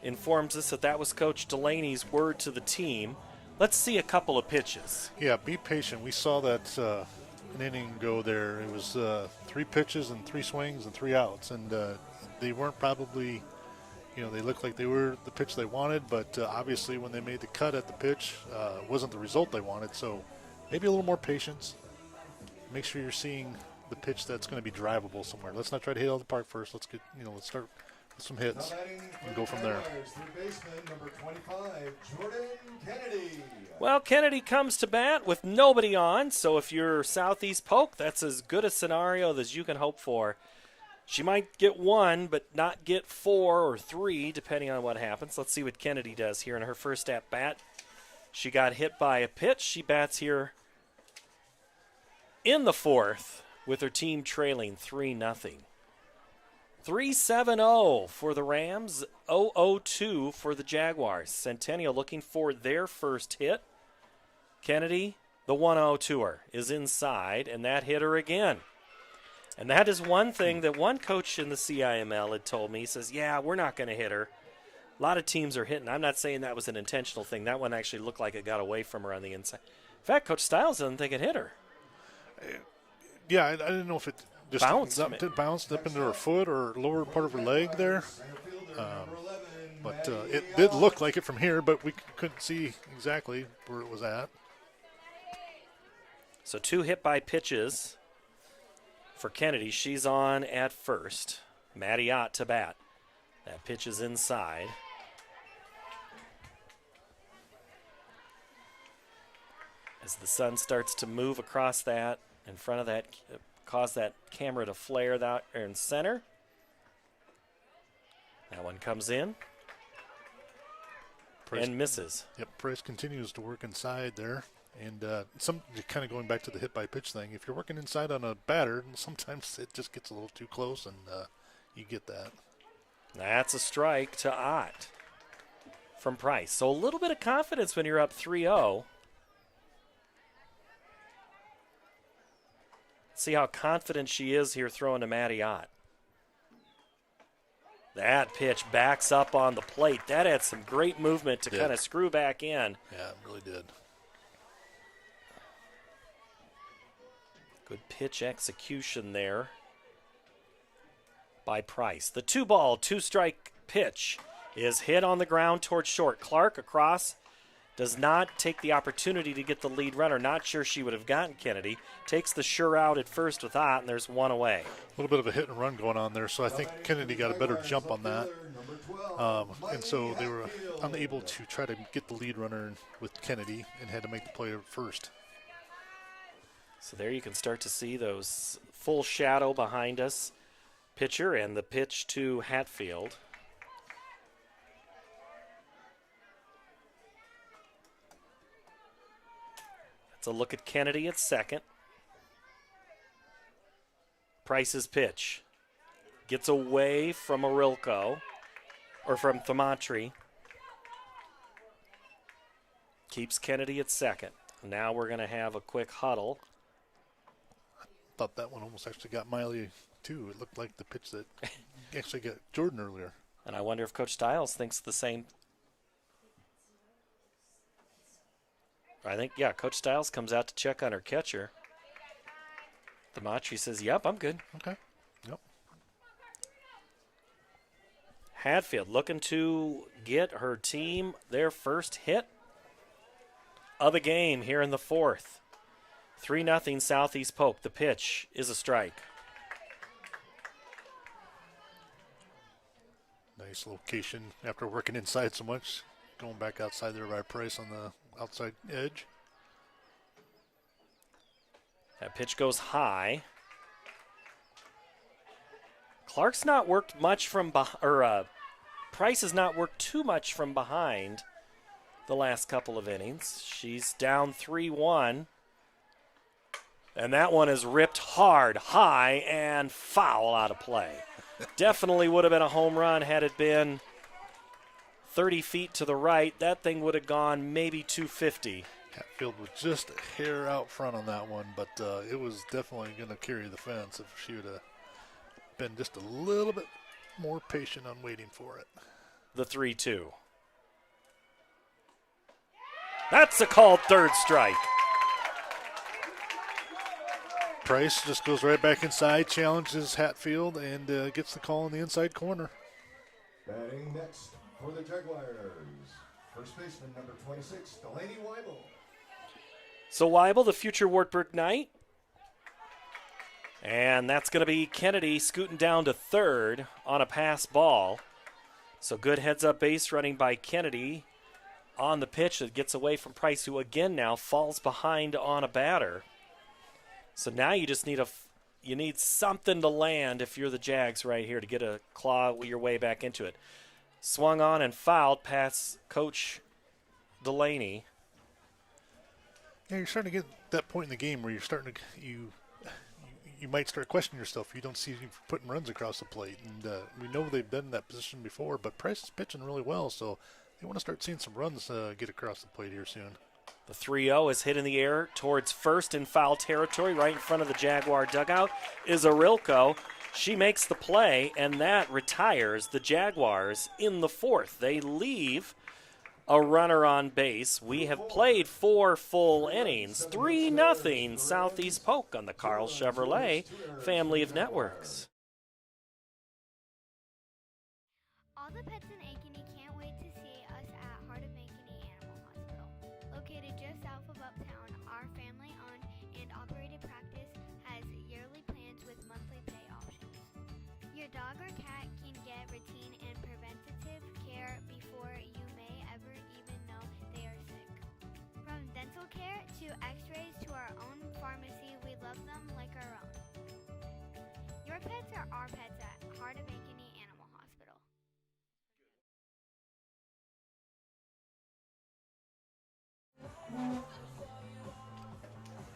informs us that was Coach Delaney's word to the team. Let's see a couple of pitches. Yeah, be patient. We saw that an inning ago there. It was 3 pitches and 3 swings and 3 outs, and they weren't probably, they looked like they were the pitch they wanted, but obviously when they made the cut at the pitch, it wasn't the result they wanted. So maybe a little more patience. Make sure you're seeing the pitch that's going to be drivable somewhere. Let's not try to hit out of the park first. Let's get, let's start with some hits and go from there. Third baseman, number 25, Jordan Kennedy. Well, Kennedy comes to bat with nobody on, so if you're Southeast Polk, that's as good a scenario as you can hope for. She might get 1, but not get 4 or 3, depending on what happens. Let's see what Kennedy does here in her first at-bat. She got hit by a pitch. She bats here in the 4th with her team trailing 3-0. 3-7-0 for the Rams, 0-2 for the Jaguars. Centennial looking for their first hit. Kennedy, the 1-0-2er, is inside, and that hit her again. And that is one thing that one coach in the CIML had told me. He says, yeah, we're not going to hit her. A lot of teams are hitting. I'm not saying that was an intentional thing. That one actually looked like it got away from her on the inside. In fact, Coach Stiles doesn't think it hit her. Yeah, I didn't know if it just bounced up into her foot or lower part of her leg there. But it did look like it from here, but we couldn't see exactly where it was at. So 2 hit by pitches for Kennedy. She's on at first. Maddie Ott to bat. That pitch is inside. As the sun starts to move across that, in front of that, cause that camera to flare out there in center. That one comes in and misses. Yep, Price continues to work inside there. And some kind of going back to the hit by pitch thing, if you're working inside on a batter, sometimes it just gets a little too close and you get that. That's a strike to Ott from Price. So a little bit of confidence when you're up 3-0. See how confident she is here throwing to Maddie Ott. That pitch backs up on the plate. That had some great movement to kind of screw back in. Yeah, it really did. Good pitch execution there by Price. The 2-ball, 2-strike pitch is hit on the ground towards short. Clark across. Does not take the opportunity to get the lead runner. Not sure she would have gotten Kennedy. Takes the sure out at first with Ott, and there's one away. A little bit of a hit and run going on there, so I think Kennedy got a better jump on that. And so they were unable to try to get the lead runner with Kennedy and had to make the play first. So there you can start to see those full shadow behind us. Pitcher and the pitch to Hatfield. That's a look at Kennedy at second. Price's pitch. Gets away from Arilko, or from Thamatri. Keeps Kennedy at second. Now we're going to have a quick huddle. I thought that one almost actually got Miley, too. It looked like the pitch that actually got Jordan earlier. And I wonder if Coach Stiles thinks the same. I think, yeah, Coach Stiles comes out to check on her catcher. Thamatri says, yep, I'm good. Okay. Yep. Hatfield looking to get her team their first hit of the game here in the fourth. 3-0 Southeast Polk. The pitch is a strike. Nice location after working inside so much. Going back outside there by Price on the outside edge. That pitch goes high. Clark's not worked much from Price has not worked too much from behind the last couple of innings. She's down 3-1. And that one is ripped hard, high, and foul out of play. Definitely would have been a home run had it been 30 feet to the right. That thing would have gone maybe 250. Hatfield was just a hair out front on that one, but it was definitely going to carry the fence if she would have been just a little bit more patient on waiting for it. The 3-2. That's a called third strike. Price just goes right back inside, challenges Hatfield, and gets the call in the inside corner. Batting next for the Jaguars, first baseman number 26, Delaney Weibel. So Weibel, the future Wartburg Knight. And that's going to be Kennedy scooting down to third on a pass ball. So good heads-up base running by Kennedy on the pitch that gets away from Price, who again now falls behind on a batter. So now you just need you need something to land if you're the Jags right here to get a claw your way back into it. Swung on and fouled past Coach Delaney. Yeah, you're starting to get that point in the game where you're starting to you you might start questioning yourself. You don't see him putting runs across the plate. And we know they've been in that position before, but Price is pitching really well, so they want to start seeing some runs get across the plate here soon. The 3-0 is hit in the air towards first in foul territory, right in front of the Jaguar dugout is Arilko. She makes the play, and that retires the Jaguars in the fourth. They leave a runner on base. We have played 4 full innings, 3-0 Southeast Polk on the Carl Chevrolet family of networks. All the pets in Ankeny can't wait to see us at Heart of Ankeny Animal Hospital. Located just south of Uptown, our family-owned and operated practice has yearly plans with monthly pay options. Your dog or cat can get routine and preventative care before you may ever even know they are sick. From dental care to x-rays to our own pharmacy, we love them like our own. Your pets are our pets at Heart of Ankeny Animal Hospital.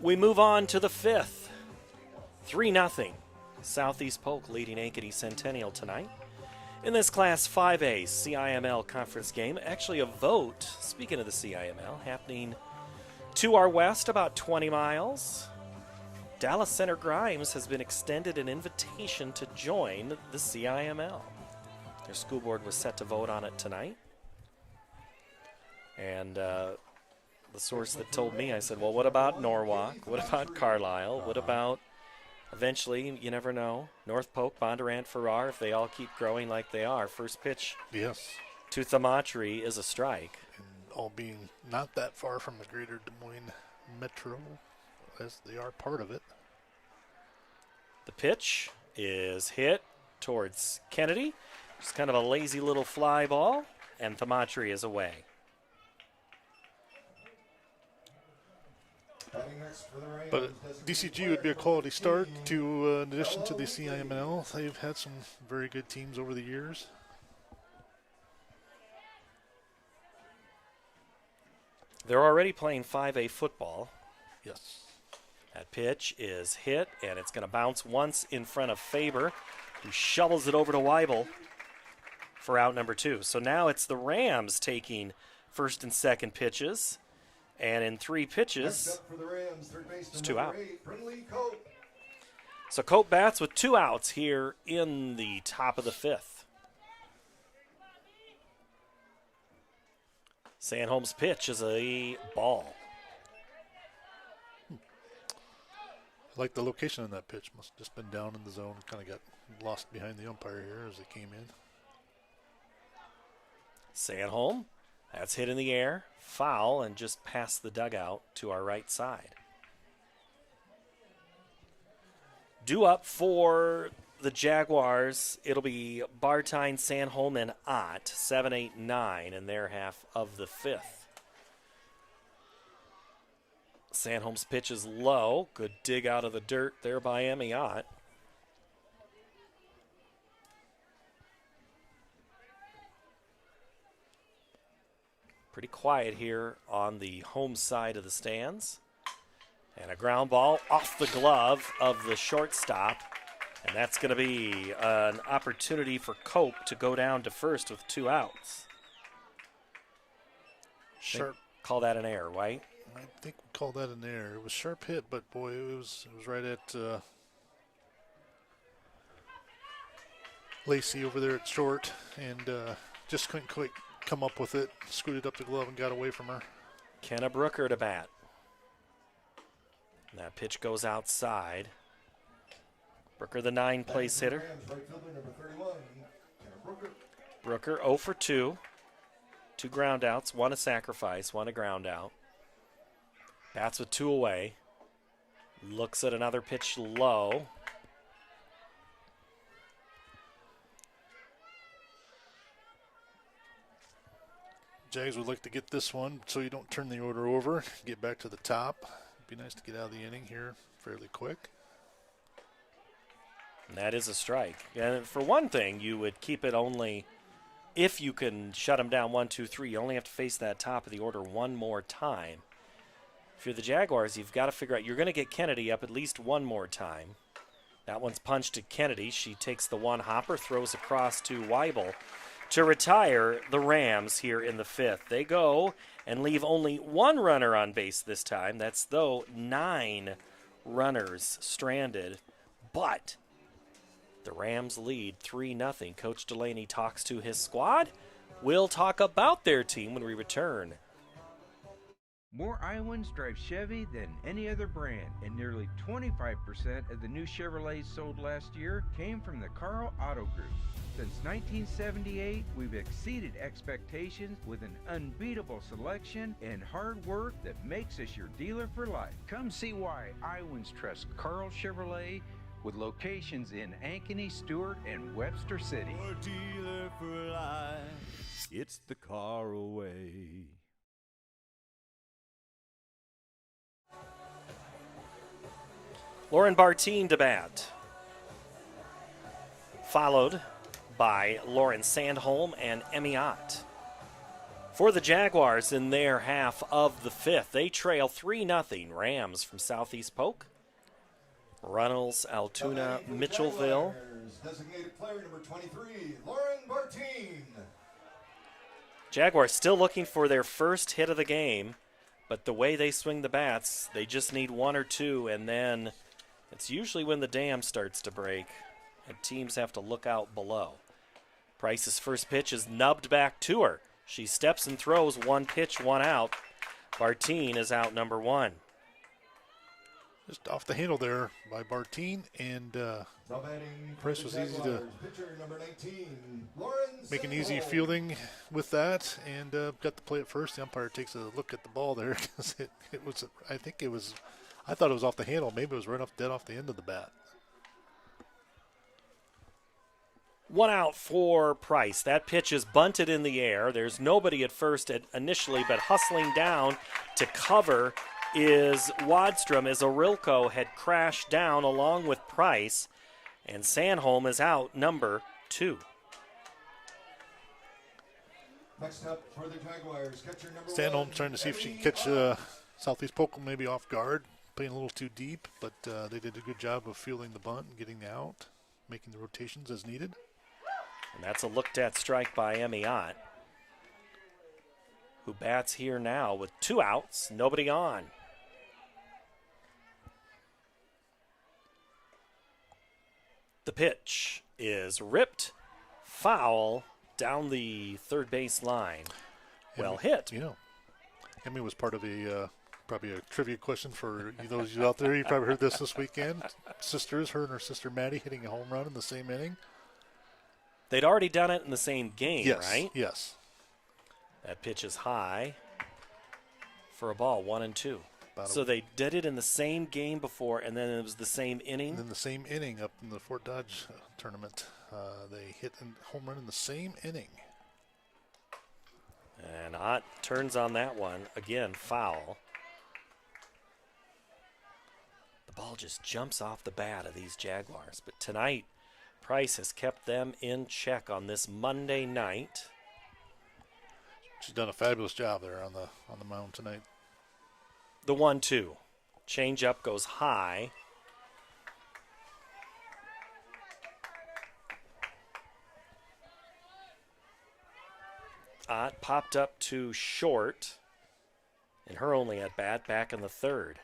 We move on to the fifth. 3-0. Southeast Polk leading Ankeny Centennial tonight. In this Class 5A CIML conference game, actually a vote, speaking of the CIML, happening to our west about 20 miles. Dallas Center Grimes has been extended an invitation to join the CIML. Their school board was set to vote on it tonight. And the source that told me, I said, well, what about Norwalk? What about Carlisle? What about, eventually, you never know, North Polk, Bondurant, Farrar, if they all keep growing like they are. First pitch to Thamatri is a strike. And all being not that far from the greater Des Moines metro, as they are part of it. The pitch is hit towards Kennedy. Just kind of a lazy little fly ball, and Thamatri is away. But DCG would be a quality start to, in addition to the CIML. They've had some very good teams over the years. They're already playing 5A football. Yes. That pitch is hit, and it's going to bounce once in front of Faber, who shovels it over to Weibel for out number 2. So now it's the Rams taking first and second pitches. And in 3 pitches, it's 2 out. So Cope bats with 2 outs here in the top of the 5th. Sandholm's pitch is a ball. I like the location on that pitch. Must have just been down in the zone. Kind of got lost behind the umpire here as it came in. Sandholm, that's hit in the air. Foul and just past the dugout to our right side. Due up for the Jaguars, it'll be Bartine, Sandholm, and Ott, 7, 8, 9 in their half of the 5th. Sandholm's pitch is low. Good dig out of the dirt there by Emmy Ott. Pretty quiet here on the home side of the stands. And a ground ball off the glove of the shortstop. And that's going to be an opportunity for Cope to go down to first with 2 outs. Sharp. Call that an error, right? I think we call that an error. It was sharp hit, but boy, it was right at Lacey over there at short, and just couldn't quite come up with it. Scooted up the glove and got away from her. Kenna Brooker to bat. And that pitch goes outside. Brooker, the 9-place hitter. Brooker 0 for 2. 2 ground outs, 1 a sacrifice, 1 a ground out. Bats with 2 away. Looks at another pitch low. Jags would like to get this one so you don't turn the order over, get back to the top. It'd be nice to get out of the inning here fairly quick. And that is a strike. And for one thing, you would keep it only if you can shut them down 1, 2, 3. You only have to face that top of the order one more time. If you're the Jaguars, you've got to figure out you're going to get Kennedy up at least one more time. That one's punched to Kennedy. She takes the one hopper, throws across to Weibel to retire the Rams here in the 5th. They go and leave only one runner on base this time. That's, though, 9 runners stranded. But the Rams lead 3-0. Coach Delaney talks to his squad. We'll talk about their team when we return. More Iowans drive Chevy than any other brand, and nearly 25% of the new Chevrolets sold last year came from the Carl Auto Group. Since 1978, we've exceeded expectations with an unbeatable selection and hard work that makes us your dealer for life. Come see why Iowans trust Carl Chevrolet with locations in Ankeny, Stewart, and Webster City. Your dealer for life, it's the car away. Lauren Bartine to bat, followed by Lauren Sandholm and Emmy Ott. For the Jaguars in their half of the 5th, they trail 3-0. Rams from Southeast Polk. Runnels, Altoona, Mitchellville. Designated player number 23, Lauren Bartine. Jaguars still looking for their first hit of the game, but the way they swing the bats, they just need 1 or 2, and then it's usually when the dam starts to break and teams have to look out below. Price's first pitch is nubbed back to her. She steps and throws, 1 pitch, 1 out. Bartine is out number 1. Just off the handle there by Bartine, and Price was easy to make an easy fielding with that, and got to play it first. The umpire takes a look at the ball there because it was, I thought it was off the handle. Maybe it was right off dead off the end of the bat. 1 out for Price. That pitch is bunted in the air. There's nobody at first initially, but hustling down to cover is Wadstrom as Orilko had crashed down along with Price, and Sandholm is out number 2. Next up for the Jaguars, catcher number Sandholm 1, trying to see if she Emmy can catch Ott. Southeast Polk maybe off guard, playing a little too deep, but they did a good job of fielding the bunt and getting out, making the rotations as needed. And that's a looked-at strike by Emmy Ott, who bats here now with 2 outs, nobody on. The pitch is ripped, foul, down the third base line. Well hit. You know, Emmy was part of a probably a trivia question for those of you out there. You probably heard this weekend. Sisters, her and her sister Maddie hitting a home run in the same inning. They'd already done it in the same game, Yes, right? yes. That pitch is high for a ball, 1-2. So they did it in the same game before, and then it was the same inning? And then the same inning up in the Fort Dodge tournament. They hit a home run in the same inning. And Ott turns on that one. Again, foul. The ball just jumps off the bat of these Jaguars. But tonight, Price has kept them in check on this Monday night. She's done a fabulous job there on the mound tonight. The 1-2. Change up goes high. Ott popped up to short, and her only at bat back in the 3rd.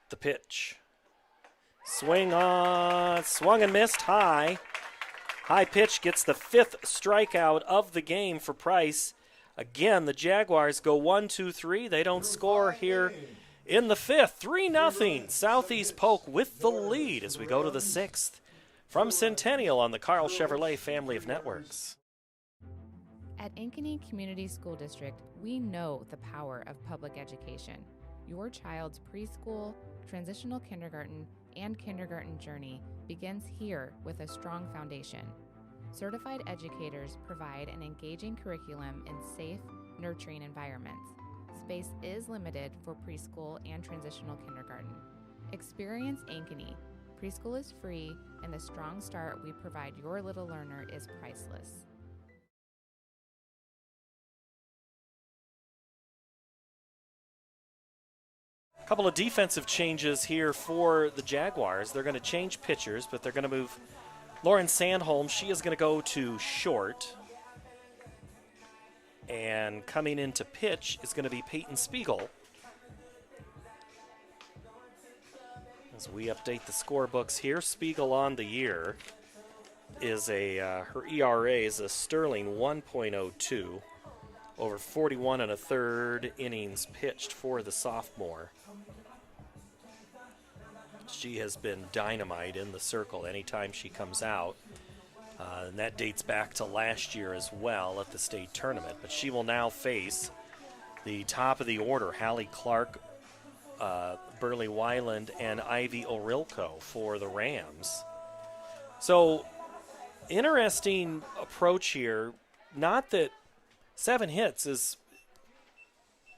The pitch. Swung and missed high. High pitch gets the 5th strikeout of the game for Price. Again, the Jaguars go 1-2-3. They don't score here in the 5th. 3-0. Southeast Polk with the lead as we go to the 6th. From Centennial on the Carl Chevrolet family of networks. At Ankeny Community School District, we know the power of public education. Your child's preschool, transitional kindergarten, and kindergarten journey begins here with a strong foundation. Certified educators provide an engaging curriculum in safe, nurturing environments. Space is limited for preschool and transitional kindergarten. Experience Ankeny. Preschool is free, and the strong start we provide your little learner is priceless. A couple of defensive changes here for the Jaguars. They're going to change pitchers, but they're going to move Lauren Sandholm. She is going to go to short. And coming into pitch is going to be Peyton Spiegel. As we update the scorebooks here, Spiegel on the year is her ERA is a sterling 1.02 over 41 and a third innings pitched for the sophomore. She has been dynamite in the circle anytime she comes out. And that dates back to last year as well at the state tournament. But she will now face the top of the order, Hallie Clark, Burley Weiland, and Ivy Orilko for the Rams. So, interesting approach here. Not that 7 hits is...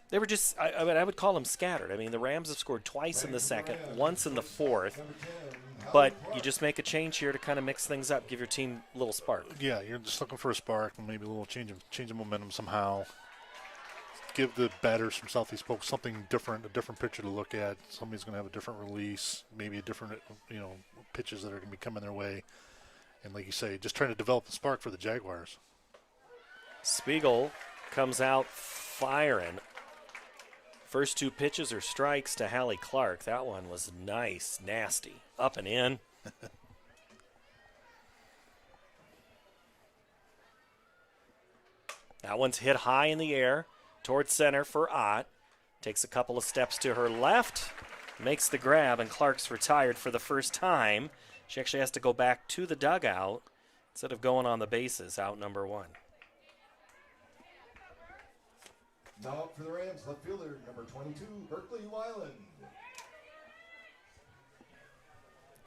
They were just, I would call them scattered. I mean, the Rams have scored twice in the second, once in the fourth. But you just make a change here to kind of mix things up, give your team a little spark. Yeah, you're just looking for a spark, maybe a little change of momentum somehow. Give the batters from Southeast Polk something different, a different pitcher to look at. Somebody's going to have a different release, maybe a different, pitches that are going to be coming their way. And like you say, just trying to develop the spark for the Jaguars. Spiegel comes out firing. First 2 pitches are strikes to Hallie Clark. That one was nice, nasty, up and in. That one's hit high in the air towards center for Ott. Takes a couple of steps to her left, makes the grab, and Clark's retired for the first time. She actually has to go back to the dugout instead of going on the bases, out number 1. Now up for the Rams, left fielder, number 22, Berkeley Weiland.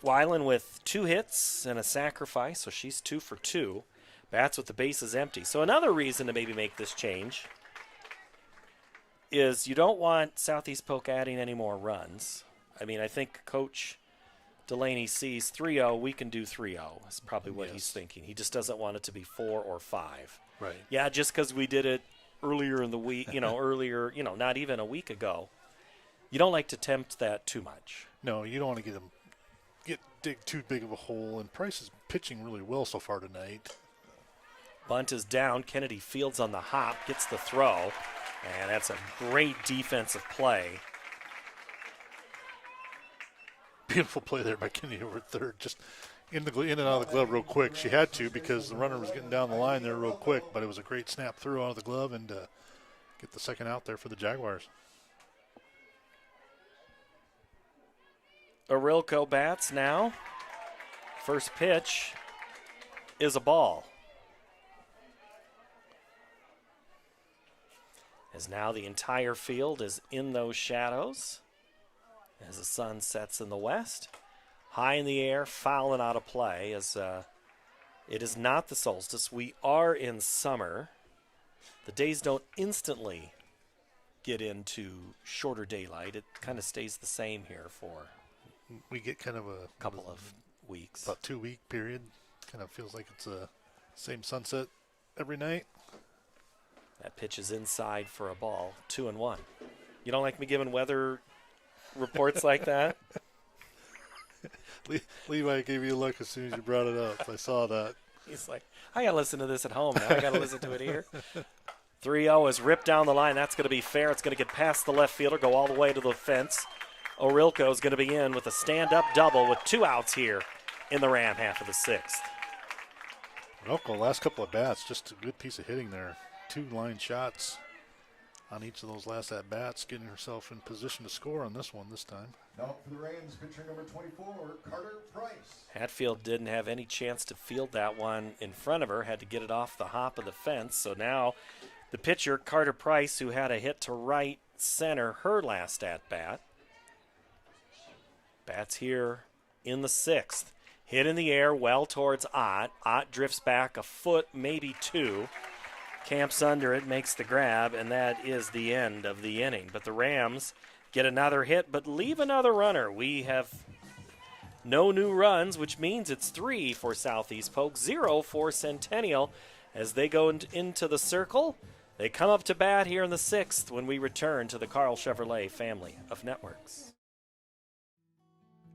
Weiland with 2 hits and a sacrifice, so she's 2 for 2. Bats with the bases empty. So another reason to maybe make this change is you don't want Southeast Polk adding any more runs. I mean, I think Coach Delaney sees 3-0, we can do 3-0 is probably what he's thinking. He just doesn't want it to be 4 or 5. Right. Yeah, just because we did it earlier in the week, not even a week ago. You don't like to tempt that too much. No, you don't want to dig too big of a hole, and Price is pitching really well so far tonight. Bunt is down. Kennedy Fields on the hop, gets the throw, and that's a great defensive play. Beautiful play there by Kennedy over third, just in and out of the glove real quick. She had to because the runner was getting down the line there real quick, but it was a great snap through out of the glove and get the second out there for the Jaguars. Orilko bats now. First pitch is a ball. As now the entire field is in those shadows as the sun sets in the west. High in the air, foul and out of play as it is not the solstice. We are in summer. The days don't instantly get into shorter daylight. It kind of stays the same here for we get kind of a couple of weeks. About 2-week period. Kind of feels like it's the same sunset every night. That pitch is inside for a ball, 2-1. You don't like me giving weather reports like that? Levi gave you a look as soon as you brought it up. I saw that. He's like, I got to listen to this at home now. I got to listen to it here. 3-0 is ripped down the line. That's going to be fair. It's going to get past the left fielder, go all the way to the fence. Orilko is going to be in with a stand-up double with 2 outs here in the Ram half of the 6th. Orilko, last couple of bats, just a good piece of hitting there. 2 line shots on each of those last at-bats, getting herself in position to score on this one this time. Now for the Rams, pitcher number 24, Carter Price. Hatfield didn't have any chance to field that one in front of her, had to get it off the hop of the fence. So now the pitcher, Carter Price, who had a hit to right center her last at-bat. Bats here in the 6th. Hit in the air well towards Ott. Ott drifts back a foot, maybe 2. Camps under it, makes the grab, and that is the end of the inning. But the Rams get another hit, but leave another runner. We have no new runs, which means it's 3 for Southeast Polk, 0 for Centennial as they go into the circle. They come up to bat here in the 6th when we return to the Carl Chevrolet family of networks.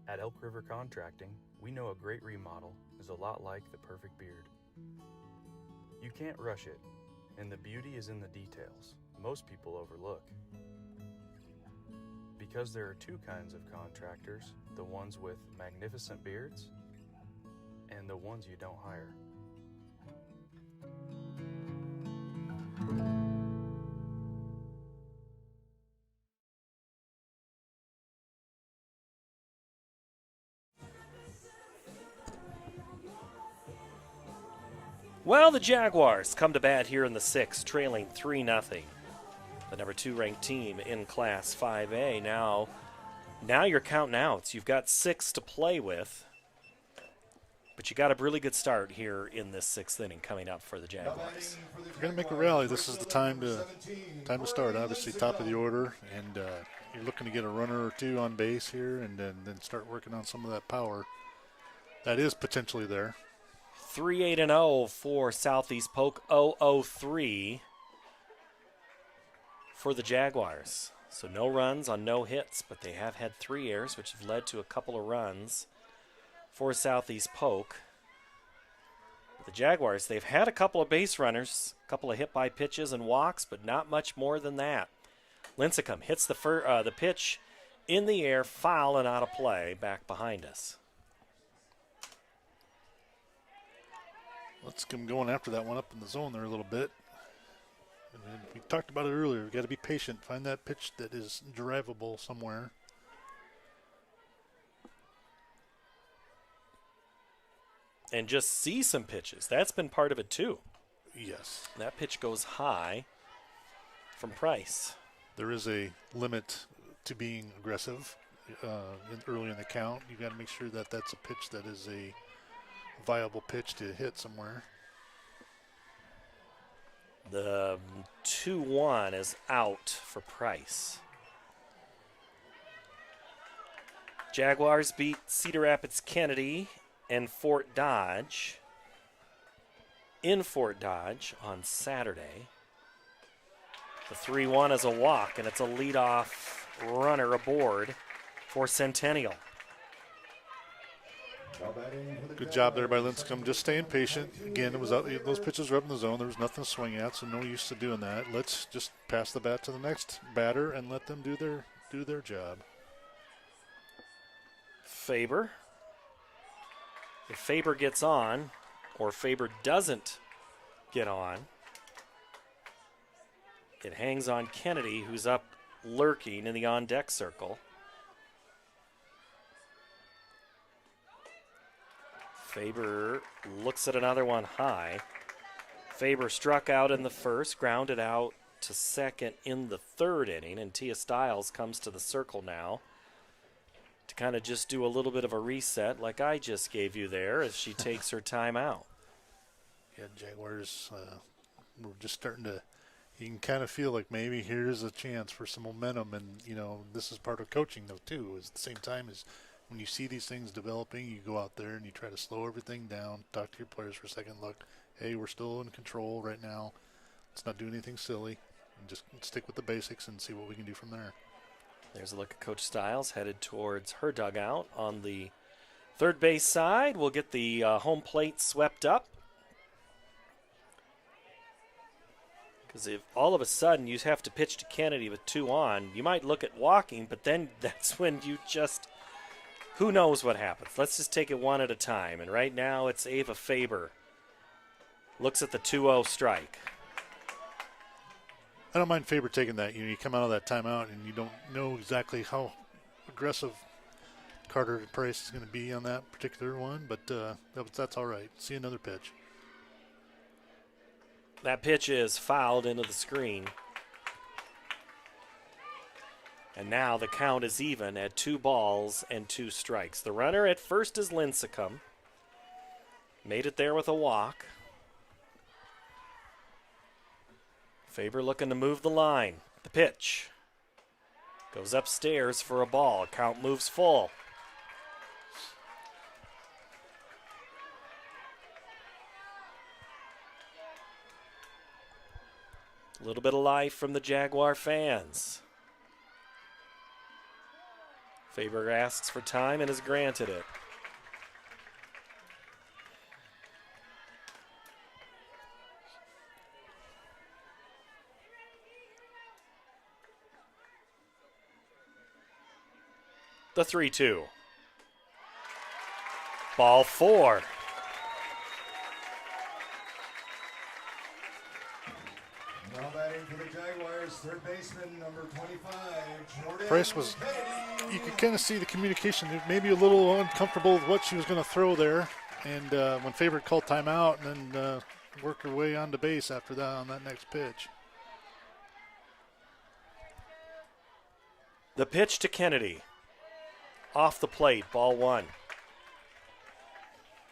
At Elk River Contracting, we know a great remodel is a lot like the perfect beard. You can't rush it, and the beauty is in the details most people overlook. Because there are two kinds of contractors, the ones with magnificent beards and the ones you don't hire. Well, the Jaguars come to bat here in the 6th, trailing 3-0. The number 2 ranked team in Class 5A. Now you're counting outs. You've got 6 to play with, but you got a really good start here in this 6th inning coming up for the Jaguars. If you're going to make a rally, this is the time to start. Obviously, top of the order, and you're looking to get a runner or two on base here, and then start working on some of that power that is potentially there. 3-8-0 for Southeast Polk, 0-3 for the Jaguars. So no runs on no hits, but they have had 3 errors, which have led to a couple of runs for Southeast Polk. The Jaguars, they've had a couple of base runners, a couple of hit-by pitches and walks, but not much more than that. Lincecum hits the pitch in the air, foul and out of play, back behind us. Let's get them going after that one up in the zone there a little bit. And we talked about it earlier. We've got to be patient. Find that pitch that is drivable somewhere. And just see some pitches. That's been part of it, too. Yes. That pitch goes high from Price. There is a limit to being aggressive early in the count. You've got to make sure that that's a pitch that is a viable pitch to hit somewhere. The 2-1 is out for Price. Jaguars beat Cedar Rapids Kennedy and Fort Dodge in Fort Dodge on Saturday. The 3-1 is a walk, and it's a leadoff runner aboard for Centennial. Good job there by Lincecum, just staying patient. Again, it was out, those pitches were up in the zone. There was nothing to swing at, so no use to doing that. Let's just pass the bat to the next batter and let them do their job. Faber. If Faber gets on, or Faber doesn't get on, it hangs on Kennedy, who's up lurking in the on-deck circle. Faber looks at another one high. Faber struck out in the first, grounded out to second in the 3rd inning, and Tia Stiles comes to the circle now to kind of just do a little bit of a reset like I just gave you there as she takes her time out. Yeah, Jaguars, we're just starting to, you can kind of feel like maybe here's a chance for some momentum, and, this is part of coaching, though, too, is at the same time as when you see these things developing, you go out there and you try to slow everything down, talk to your players for a second, look, hey, we're still in control right now. Let's not do anything silly, and just stick with the basics and see what we can do from there. There's a look at Coach Stiles headed towards her dugout on the third base side. We'll get the home plate swept up. Because if all of a sudden you have to pitch to Kennedy with 2 on, you might look at walking, but then that's when you just, who knows what happens. Let's just take it one at a time. And right now it's Ava Faber. Looks at the 2-0 strike. I don't mind Faber taking that. You come out of that timeout and you don't know exactly how aggressive Carter Price is going to be on that particular one, but that's all right. See another pitch. That pitch is fouled into the screen. And now the count is even at 2 balls and 2 strikes. The runner at first is Lincecum. Made it there with a walk. Faber looking to move the line. The pitch goes upstairs for a ball. Count moves full. A little bit of life from the Jaguar fans. Faber asks for time and is granted it. The 3-2. Ball 4. Now batting for the Jaguars, third baseman, number 25, Jordan. Price was, you could kind of see the communication, maybe a little uncomfortable with what she was going to throw there. And when Faber called timeout and then worked her way onto base after that on that next pitch. The pitch to Kennedy. Off the plate, ball 1.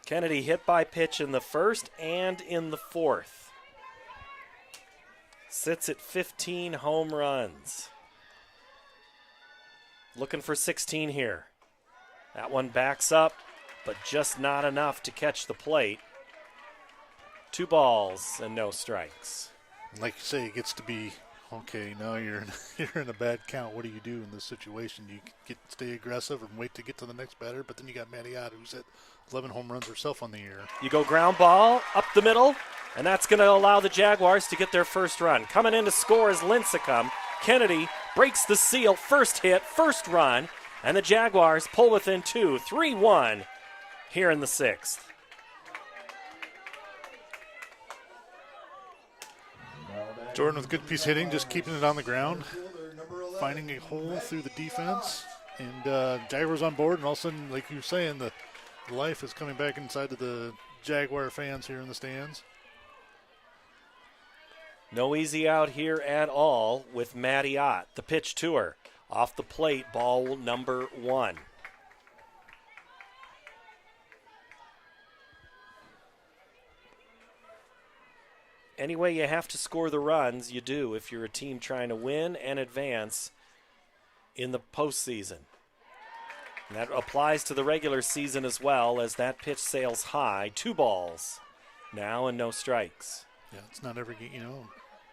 Kennedy hit by pitch in the first and in the fourth. Sits at 15 home runs. Looking for 16 here. That one backs up, but just not enough to catch the plate. 2 balls and no strikes. Like you say, it gets to be, okay, now you're in a bad count. What do you do in this situation? You stay aggressive and wait to get to the next batter, but then you got Mattiot, who's at 11 home runs herself on the year. You go ground ball up the middle, and that's going to allow the Jaguars to get their first run. Coming in to score is Lincecum. Kennedy breaks the seal, first hit, first run, and the Jaguars pull within 2, 3-1 here in the 6th. Jordan with good piece hitting, just keeping it on the ground, finding a hole through the defense, and Jaguars on board, and all of a sudden, like you were saying, the life is coming back inside to the Jaguar fans here in the stands. No easy out here at all with Mattiot. The pitch to her. Off the plate, ball number 1. Anyway, you have to score the runs, you do if you're a team trying to win and advance in the postseason. And that applies to the regular season as well, as that pitch sails high. 2 balls now and no strikes. Yeah, it's not every game,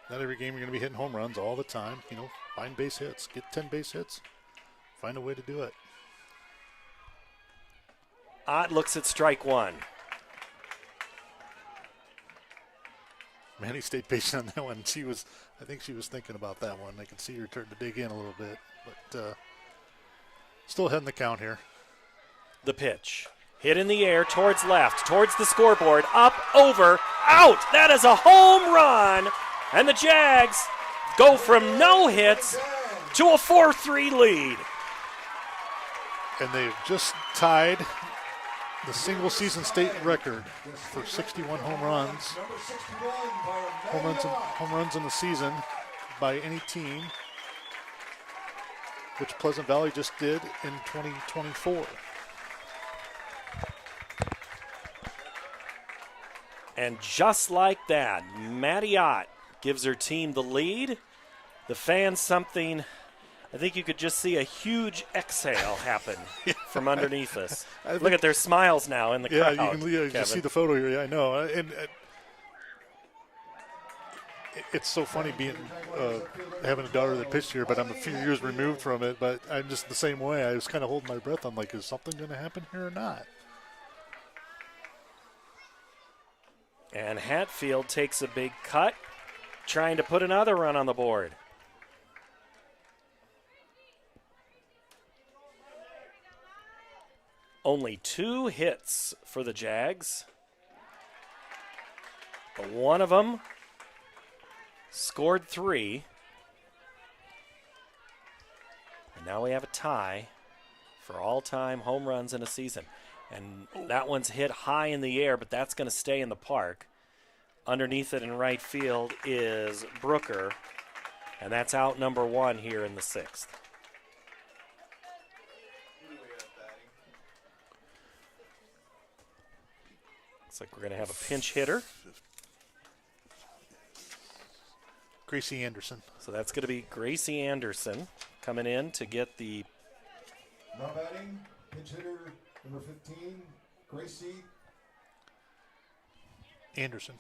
not every game you're going to be hitting home runs all the time. Find base hits, get 10 base hits, find a way to do it. Ott looks at strike 1. Manny stayed patient on that one. I think she was thinking about that one. I could see her starting to dig in a little bit, but still ahead in the count here. The pitch. Hit in the air towards left, towards the scoreboard, up, over, out. That is a home run. And the Jags go from no hits to a 4-3 lead. And they've just tied the single season state record for 61 home runs. Home runs in the season by any team, which Pleasant Valley just did in 2024. And just like that, Mattiot gives her team the lead. The fans something, I think you could just see a huge exhale happen from underneath us. Look at their smiles now in the crowd. Yeah, you can see the photo here. Yeah, I know. And it's so funny having a daughter that pitched here, but I'm a few years removed from it. But I'm just the same way. I was kind of holding my breath. I'm like, is something going to happen here or not? And Hatfield takes a big cut, trying to put another run on the board. Only 2 hits for the Jags, but one of them scored 3. And now we have a tie for all-time home runs in a season. And that one's hit high in the air, but that's going to stay in the park. Underneath it in right field is Brooker, and that's out number 1 here in the 6th. Looks like we're going to have a pinch hitter. Gracie Anderson. So that's going to be Gracie Anderson coming in to get the... Now batting, pinch hitter number 15, Gracie Anderson.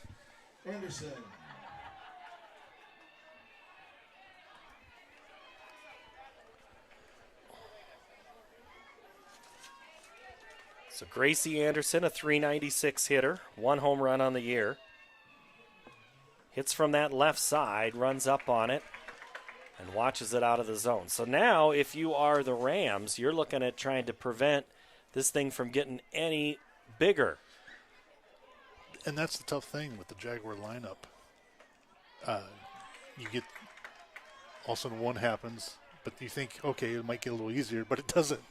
So Gracie Anderson, a .396 hitter, 1 home run on the year. Hits from that left side, runs up on it, and watches it out of the zone. So now, if you are the Rams, you're looking at trying to prevent this thing from getting any bigger. And that's the tough thing with the Jaguar lineup. You get, all of a sudden one happens, but you think, okay, it might get a little easier, but it doesn't.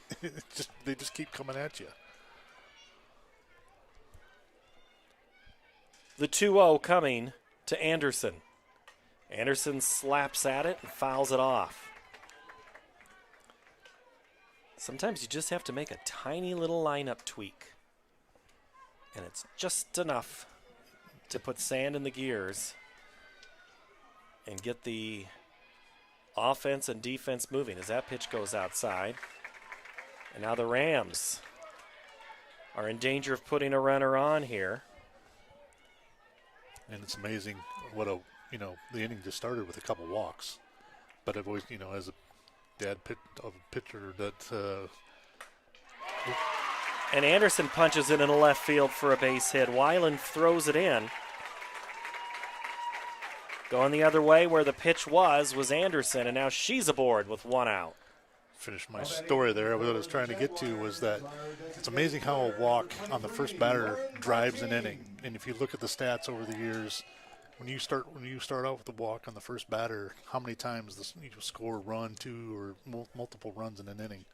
They just keep coming at you. The 2-0 coming to Anderson. Anderson slaps at it and fouls it off. Sometimes you just have to make a tiny little lineup tweak. And it's just enough to put sand in the gears and get the offense and defense moving as that pitch goes outside. And now the Rams are in danger of putting a runner on here. And it's amazing what the inning just started with a couple walks. But I've always, as a dad of a pitcher that. And Anderson punches it in the left field for a base hit. Weiland throws it in. Going the other way where the pitch was Anderson, and now she's aboard with 1 out. Finish my story there. What I was trying to get to was that it's amazing how a walk on the first batter drives an inning. And if you look at the stats over the years, when you start out with a walk on the first batter, how many times you score, run, 2 or multiple runs in an inning?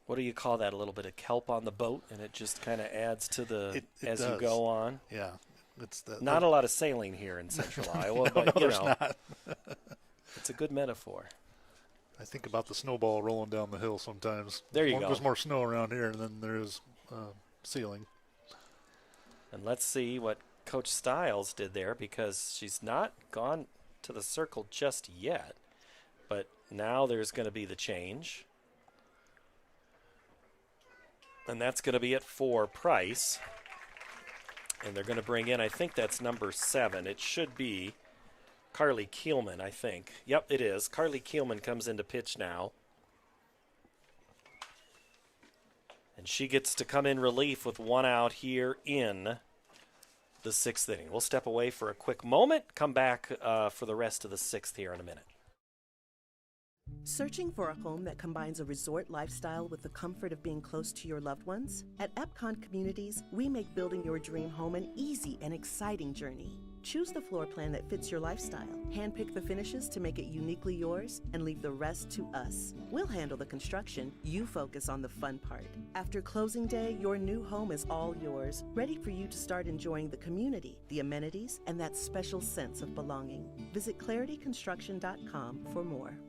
What do you call that? A little bit of kelp on the boat, and it just kind of adds to the as does. you go on. Yeah, not a lot of sailing here in Central Iowa, but there's not. It's a good metaphor. I think about the snowball rolling down the hill sometimes. There you go. There's more snow around here than there is sailing. And let's see what Coach Stiles did there, because she's not gone to the circle just yet. But now there's going to be the change. And that's going to be at 4 Price. And they're going to bring in, I think that's number 7. It should be Carly Kielman, I think. Yep, it is. Carly Kielman comes into pitch now. And she gets to come in relief with 1 out here in the 6th inning. We'll step away for a quick moment, come back for the rest of the 6th here in a minute. Searching for a home that combines a resort lifestyle with the comfort of being close to your loved ones? At Epcon Communities, we make building your dream home an easy and exciting journey. Choose the floor plan that fits your lifestyle, handpick the finishes to make it uniquely yours, and leave the rest to us. We'll handle the construction, you focus on the fun part. After closing day, your new home is all yours, ready for you to start enjoying the community, the amenities, and that special sense of belonging. Visit clarityconstruction.com for more.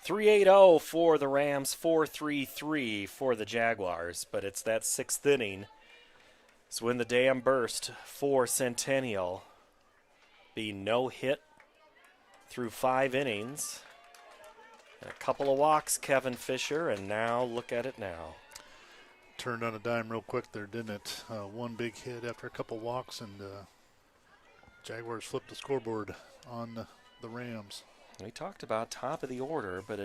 3-8-0 for the Rams, 4-3-3 for the Jaguars, but it's that 6th inning. It's when the dam burst for Centennial. Be no hit through 5 innings. And a couple of walks, Kevin Fisher, and now look at it now. Turned on a dime real quick there, didn't it? 1 big hit after a couple walks, and Jaguars flipped the scoreboard on the Rams. We talked about top of the order, but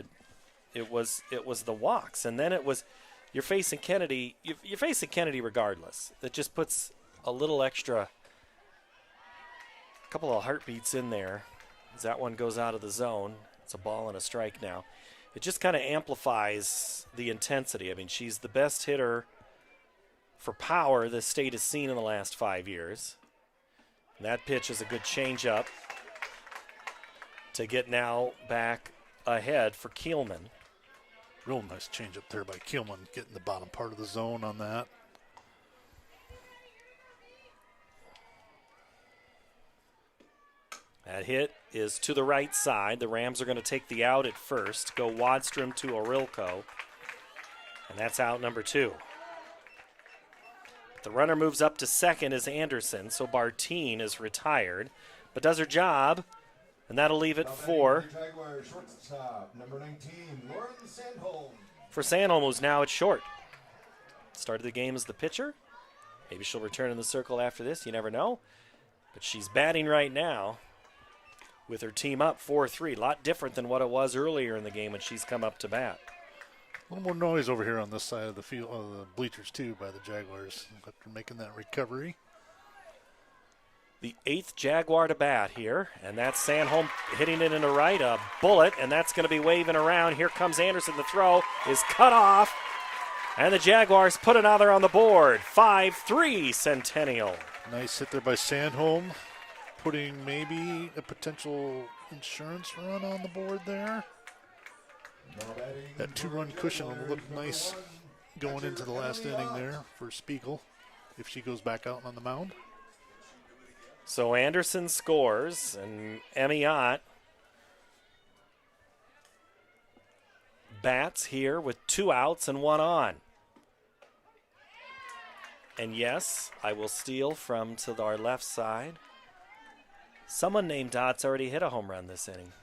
it was the walks, and then it was you're facing Kennedy. You're facing Kennedy regardless. That just puts a little extra, couple of heartbeats in there. As that one goes out of the zone, it's a ball and a strike now. It just kind of amplifies the intensity. I mean, she's the best hitter for power the state has seen in the last 5 years. And that pitch is a good changeup to get now back ahead for Kielman. Real nice change up there by Kielman, getting the bottom part of the zone on that. That hit is to the right side. The Rams are going to take the out at first, go Wadstrom to Orilko, and that's out number 2. The runner moves up to second as Anderson, so Bartine is retired, but does her job. And that'll leave it for number 19, Lauren Sandholm. For Sandholm, who's now at short. Started the game as the pitcher. Maybe she'll return in the circle after this. You never know. But she's batting right now. with her team up 4-3. A lot different than what it was earlier in the game when she's come up to bat. A little more noise over here on this side of the field, the bleachers too, by the Jaguars after making that recovery. The 8th Jaguar to bat here, and that's Sandholm hitting it into right, a bullet, and that's going to be waving around. Here comes Anderson. The throw is cut off, and the Jaguars put another on the board. 5-3 Centennial. Nice hit there by Sandholm, putting maybe a potential insurance run on the board there. That 2-run cushion will look nice going into the last inning there for Spiegel if she goes back out on the mound. So Anderson scores, and Emmy Ott bats here with 2 outs and 1 on. And yes, I will steal from to our left side. Someone named Ott's already hit a home run this inning.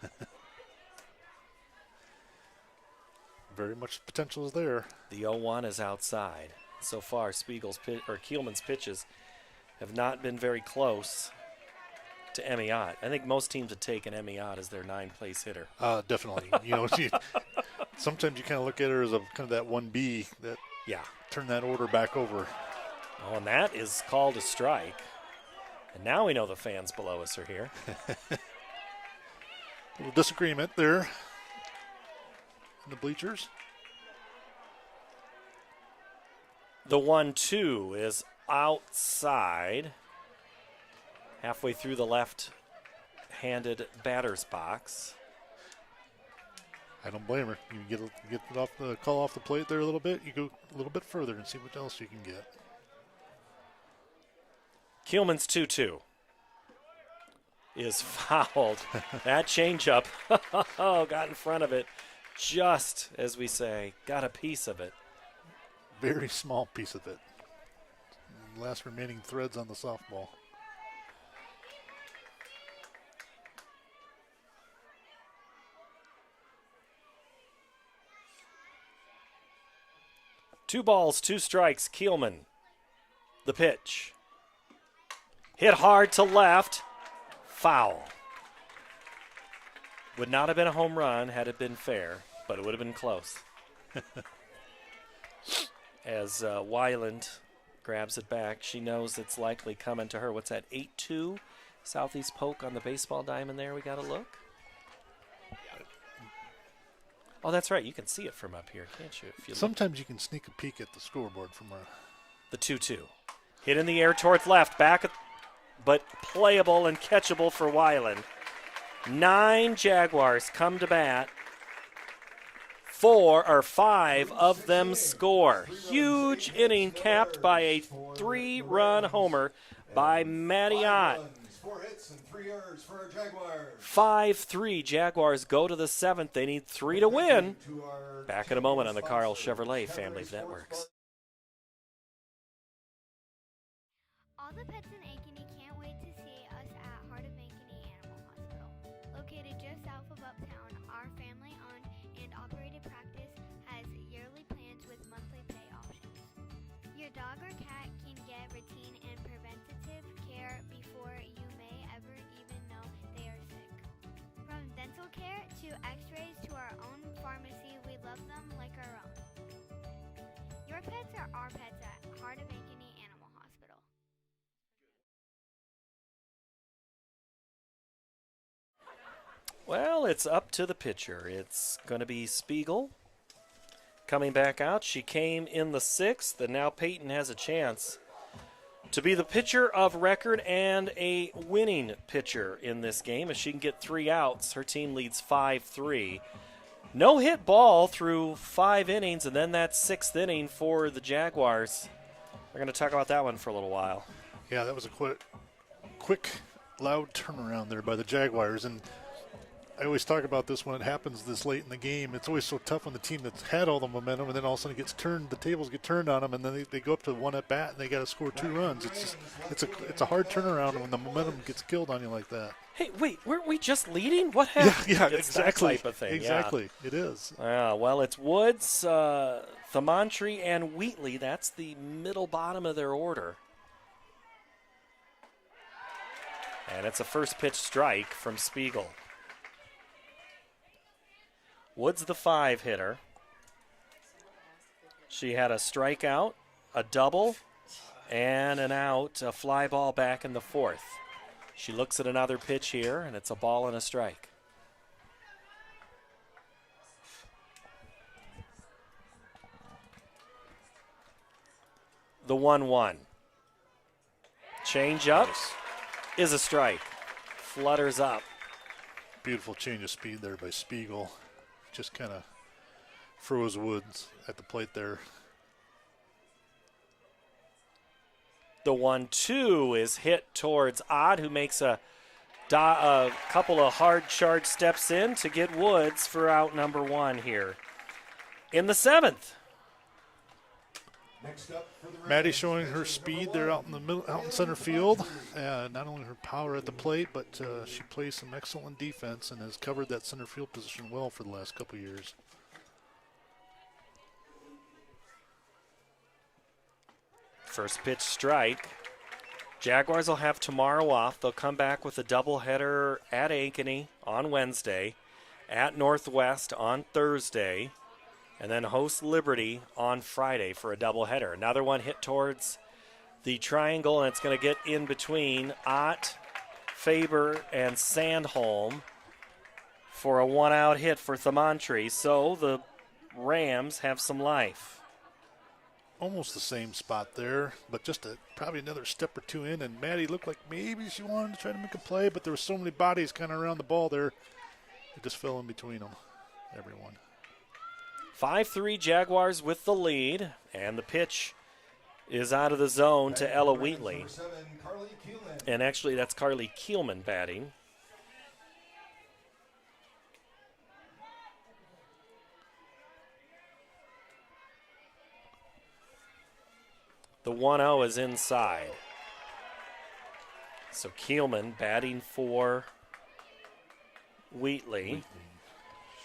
Very much potential is there. The 0-1 is outside. So far, Kielman's pitches have not been very close to Emmy Ott. I think most teams would take an Emmy Ott as their 9th-place hitter. Definitely. Sometimes you kind of look at her as a kind of that 1B that turn that order back over. Oh, and that is called a strike. And now we know the fans below us are here. A little disagreement there in the bleachers. The 1-2 is outside, halfway through the left-handed batter's box. I don't blame her. You get it off the call off the plate there a little bit. You go a little bit further and see what else you can get. Kielman's 2-2 is fouled. That changeup, got in front of it, just as we say, got a piece of it. Very small piece of it. Last remaining threads on the softball. Two balls, 2 strikes. Kielman, the pitch. Hit hard to left. Foul. Would not have been a home run had it been fair, but it would have been close. As Weiland grabs it back, she knows it's likely coming to her. What's that, 8-2? Southeast Polk on the baseball diamond there. We got to look. Oh, that's right. You can see it from up here, can't you? If you Sometimes you can sneak a peek at the scoreboard from the 2-2. Hit in the air towards left, but playable and catchable for Weiland. 9 Jaguars come to bat. 5 of them score. Huge inning capped by a 3-run homer by Maddie Ott. 4 hits and 3 errors for our Jaguars. 5-3 Jaguars go to the 7th. They need 3 to win. Back in a moment on the Carl Chevrolet Family of Networks. All the pets in Ankeny can't wait to see us at Heart of Ankeny Animal Hospital. Located just south of Uptown, our family-owned and operated practice has yearly plans with monthly pay options. Your dog or cat can get routine and preventative care before you may ever even know they are sick. From dental care to x-rays to our own pharmacy, we love them like our own. Your pets are our pets at Heart of Ankeny Animal Hospital. Well, it's up to the pitcher. It's going to be Spiegel coming back out. She came in the 6th, and now Peyton has a chance to be the pitcher of record and a winning pitcher in this game. If she can get 3 outs, her team leads 5-3. No hit ball through 5 innings, and then that 6th inning for the Jaguars. We're going to talk about that one for a little while. Yeah, that was a quick, loud turnaround there by the Jaguars. And I always talk about this when it happens this late in the game. It's always so tough when the team that's had all the momentum and then all of a sudden it gets turned, the tables get turned on them, and then they go up to 1 at bat and they got to score 2 runs. It's a hard turnaround when the momentum gets killed on you like that. Hey, wait, weren't we just leading? What happened? Yeah, it's exactly. That type of thing. Exactly, yeah. It is. Well, it's Woods, Thamantri, and Wheatley. That's the middle bottom of their order. And it's a first pitch strike from Spiegel. Wood's the 5 hitter. She had a strikeout, a double, and an out, a fly ball back in the 4th. She looks at another pitch here, and it's a ball and a strike. The 1-1. Change up is a strike. Flutters up. Beautiful change of speed there by Spiegel. Just kind of froze Woods at the plate there. The 1-2 is hit towards Odd, who makes a couple of hard charge steps in to get Woods for out number 1 here in the 7th. Next up for the Maddie showing her speed there out in the middle, out in center field. Not only her power at the plate, but she plays some excellent defense and has covered that center field position well for the last couple years. First pitch strike. Jaguars will have tomorrow off. They'll come back with a doubleheader at Ankeny on Wednesday, at Northwest on Thursday, and then host Liberty on Friday for a doubleheader. Another one hit towards the triangle, and it's going to get in between Ott, Faber, and Sandholm for a 1-out hit for Thamantri. So the Rams have some life. Almost the same spot there, but just probably another step or two in, and Maddie looked like maybe she wanted to try to make a play, but there were so many bodies kind of around the ball there. It just fell in between them, everyone. 5-3 Jaguars with the lead, and the pitch is out of the zone to Ella Wheatley. And actually, that's Carly Kielman batting. The 1-0 is inside. So Kielman batting for Wheatley.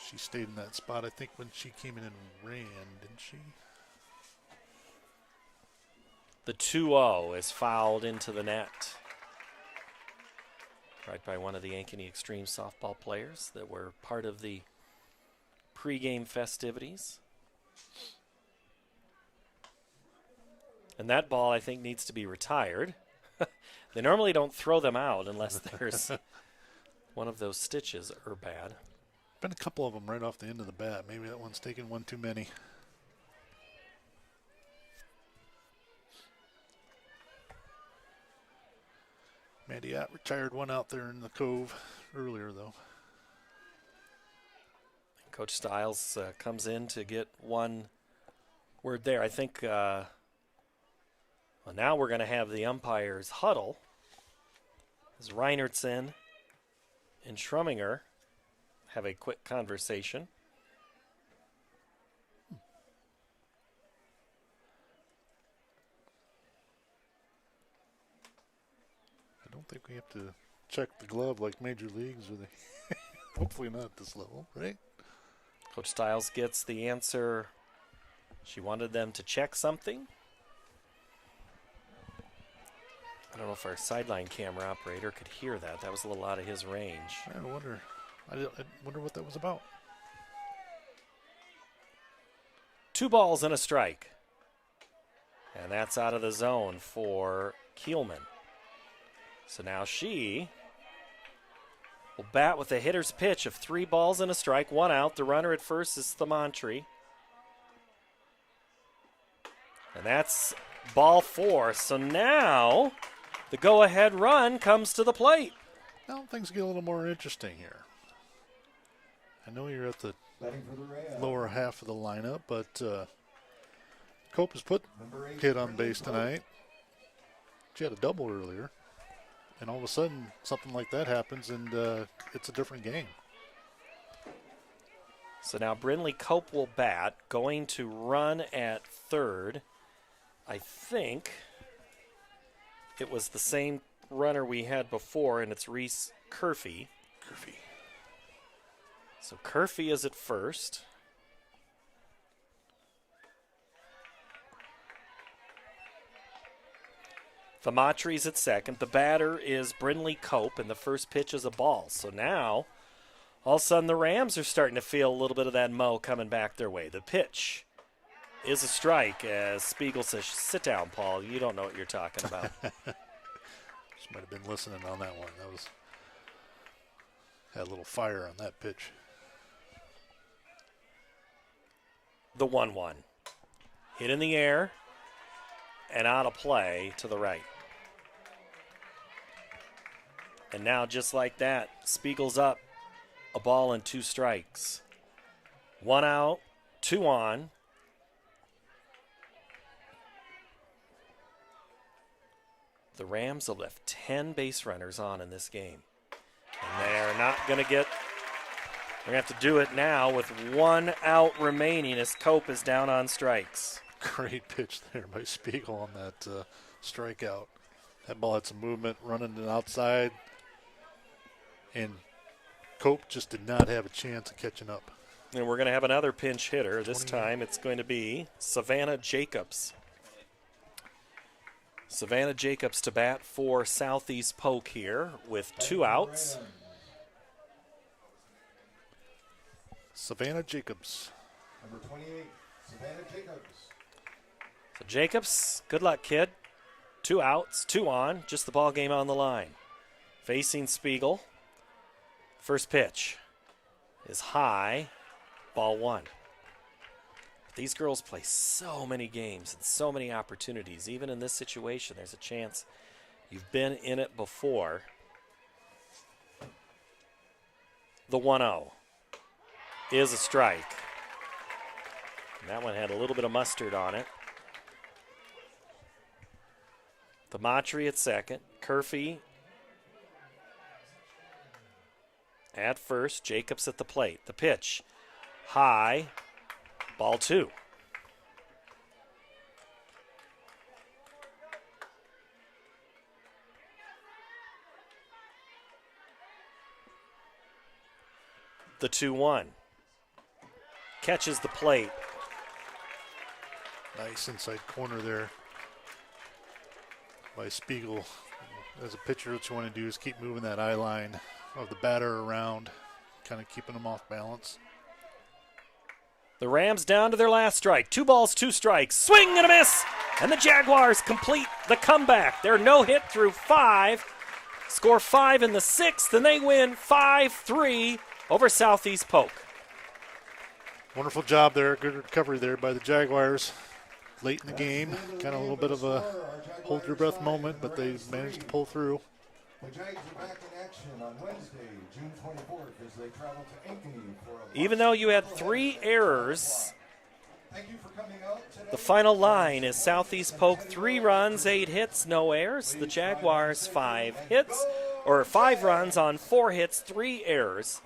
She stayed in that spot, I think, when she came in and ran, didn't she? The 2-0 is fouled into the net. Right by one of the Ankeny Extreme softball players that were part of the pregame festivities. And that ball, I think, needs to be retired. They normally don't throw them out unless there's one of those stitches are bad. Been a couple of them right off the end of the bat. Maybe that one's taking one too many. Maddie Ott retired one out there in the Cove earlier, though. Coach Stiles comes in to get one word there. I think well, now we're going to have the umpires huddle as Reinertsen and Schrumminger have a quick conversation. I don't think we have to check the glove like major leagues, or they hopefully not at this level, right? Coach Stiles gets the answer. She wanted them to check something. I don't know if our sideline camera operator could hear that. That was a little out of his range. I wonder what that was about. 2 balls and a strike. And that's out of the zone for Kielman. So now she will bat with a hitter's pitch of 3 balls and a strike, 1 out. The runner at first is Thamantri. And that's ball 4. So now the go-ahead run comes to the plate. Now things get a little more interesting here. I know you're at the lower half of the lineup, but Cope has put kid on base tonight. She had a double earlier. And all of a sudden, something like that happens, and it's a different game. So now Brinley Cope will bat, going to run at third. I think it was the same runner we had before, and it's Reese Curfey. So Curfey is at first. Thaumatri's at second. The batter is Brinley Cope, and the first pitch is a ball. So now, all of a sudden, the Rams are starting to feel a little bit of that mo coming back their way. The pitch is a strike as Spiegel says, sit down, Paul. You don't know what you're talking about. Just might have been listening on that one. That was had a little fire on that pitch. The 1-1. Hit in the air and out of play to the right. And now, just like that, Spiegel's up. A ball and 2 strikes. 1 out, 2 on. The Rams have left 10 base runners on in this game. And they're not going to get, they're going to have to do it now with 1 out remaining as Cope is down on strikes. Great pitch there by Spiegel on that strikeout. That ball had some movement, running to the outside. And Cope just did not have a chance of catching up. And we're going to have another pinch hitter. This time it's going to be Savannah Jacobs. Savannah Jacobs to bat for Southeast Polk here with 2 outs. Savannah Jacobs. Number 28, Savannah Jacobs. So Jacobs, good luck, kid. 2 outs, 2 on, just the ball game on the line. Facing Spiegel. First pitch is high, ball 1. These girls play so many games and so many opportunities. Even in this situation, there's a chance you've been in it before. The 1-0 is a strike. And that one had a little bit of mustard on it. Thaumatri at second. Curfey at first. Jacobs at the plate. The pitch. High. Ball 2. The 2-1. Catches the plate. Nice inside corner there by Spiegel. As a pitcher, what you want to do is keep moving that eye line of the batter around, kind of keeping them off balance. The Rams down to their last strike. 2 balls, 2 strikes. Swing and a miss. And the Jaguars complete the comeback. They're no hit through 5. Score 5 in the 6th, and they win 5-3 over Southeast Polk. Wonderful job there. Good recovery there by the Jaguars. Late in the game, kind of a little bit of a hold your breath moment, but they managed to pull through. The Jags are back in action on Wednesday, June 24th, as they travel to Ankeny for a... Even though you had 3 errors, Thank you for coming out today. the final line is Southeast Polk 3 runs, 8 hits, no errors. The Jaguars 5 hits, or 5 runs on 4 hits, 3 errors.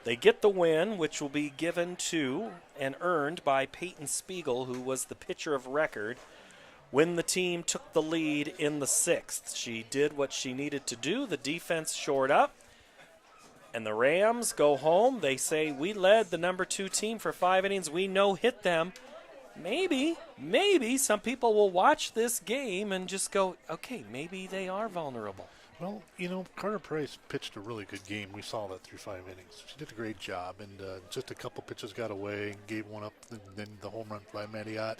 They get the win, which will be given to and earned by Peyton Spiegel, who was the pitcher of record when the team took the lead in the 6th. She did what she needed to do. The defense shored up, and the Rams go home. They say, we led the number 2 team for 5 innings. We no-hit them. Maybe some people will watch this game and just go, okay, maybe they are vulnerable. Well, you know, Carter Price pitched a really good game. We saw that through 5 innings. She did a great job, and just a couple pitches got away and gave one up, and then the home run by Mattiot.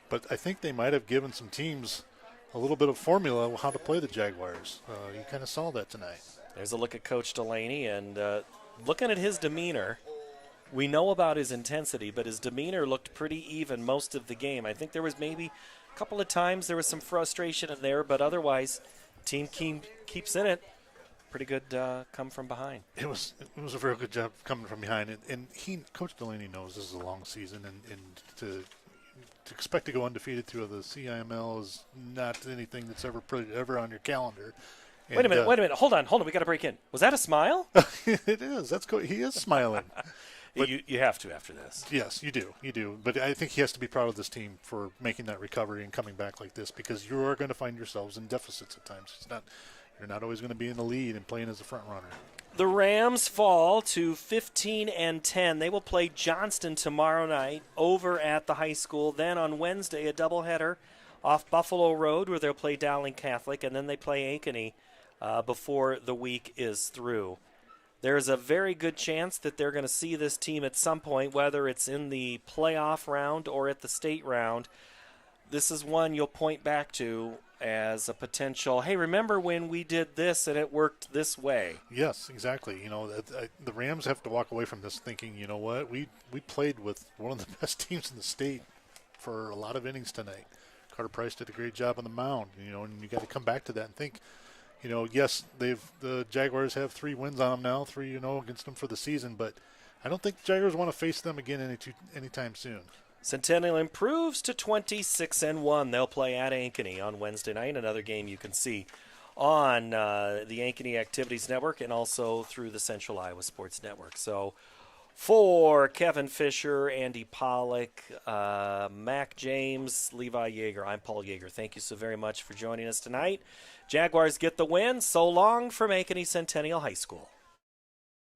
But I think they might have given some teams a little bit of formula how to play the Jaguars. You kind of saw that tonight. There's a look at Coach Delaney, and looking at his demeanor, we know about his intensity, but his demeanor looked pretty even most of the game. I think there was maybe a couple of times there was some frustration in there, but otherwise, team keeps in it. Pretty good come from behind. It was a very good job coming from behind, and Coach Delaney knows this is a long season, and to expect to go undefeated through the CIML is not anything that's ever on your calendar. And, wait a minute. Hold on. We got to break in. Was that a smile? It is. He is smiling. But you have to after this. Yes, you do. But I think he has to be proud of this team for making that recovery and coming back like this, because you are going to find yourselves in deficits at times. You're not always going to be in the lead and playing as a front runner. The Rams fall to 15-10. They will play Johnston tomorrow night over at the high school. Then on Wednesday, a doubleheader off Buffalo Road, where they'll play Dowling Catholic, and then they play Ankeny before the week is through. There's a very good chance that they're going to see this team at some point, whether it's in the playoff round or at the state round. This is one you'll point back to as a potential, hey, remember when we did this and it worked this way? Yes, exactly. The Rams have to walk away from this thinking, you know what, we played with one of the best teams in the state for a lot of innings tonight. Carter Price did a great job on the mound, and you got to come back to that and think, yes, the Jaguars have 3 wins on them now, 3 against them for the season, but I don't think the Jaguars want to face them again anytime soon. Centennial improves to 26-1. They'll play at Ankeny on Wednesday night. Another game you can see on the Ankeny Activities Network and also through the Central Iowa Sports Network. So for Kevin Fisher, Andy Pollock, Mac James, Levi Yeager, I'm Paul Yeager. Thank you so very much for joining us tonight. Jaguars get the win. So long from Ankeny Centennial High School.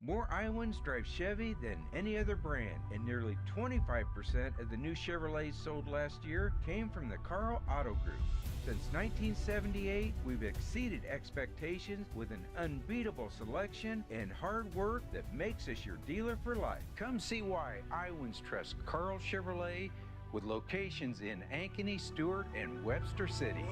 More Iowans drive Chevy than any other brand, and nearly 25% of the new Chevrolets sold last year came from the Carl Auto Group. Since 1978, we've exceeded expectations with an unbeatable selection and hard work that makes us your dealer for life. Come see why Iowans trust Carl Chevrolet, with locations in Ankeny, Stewart, and Webster City.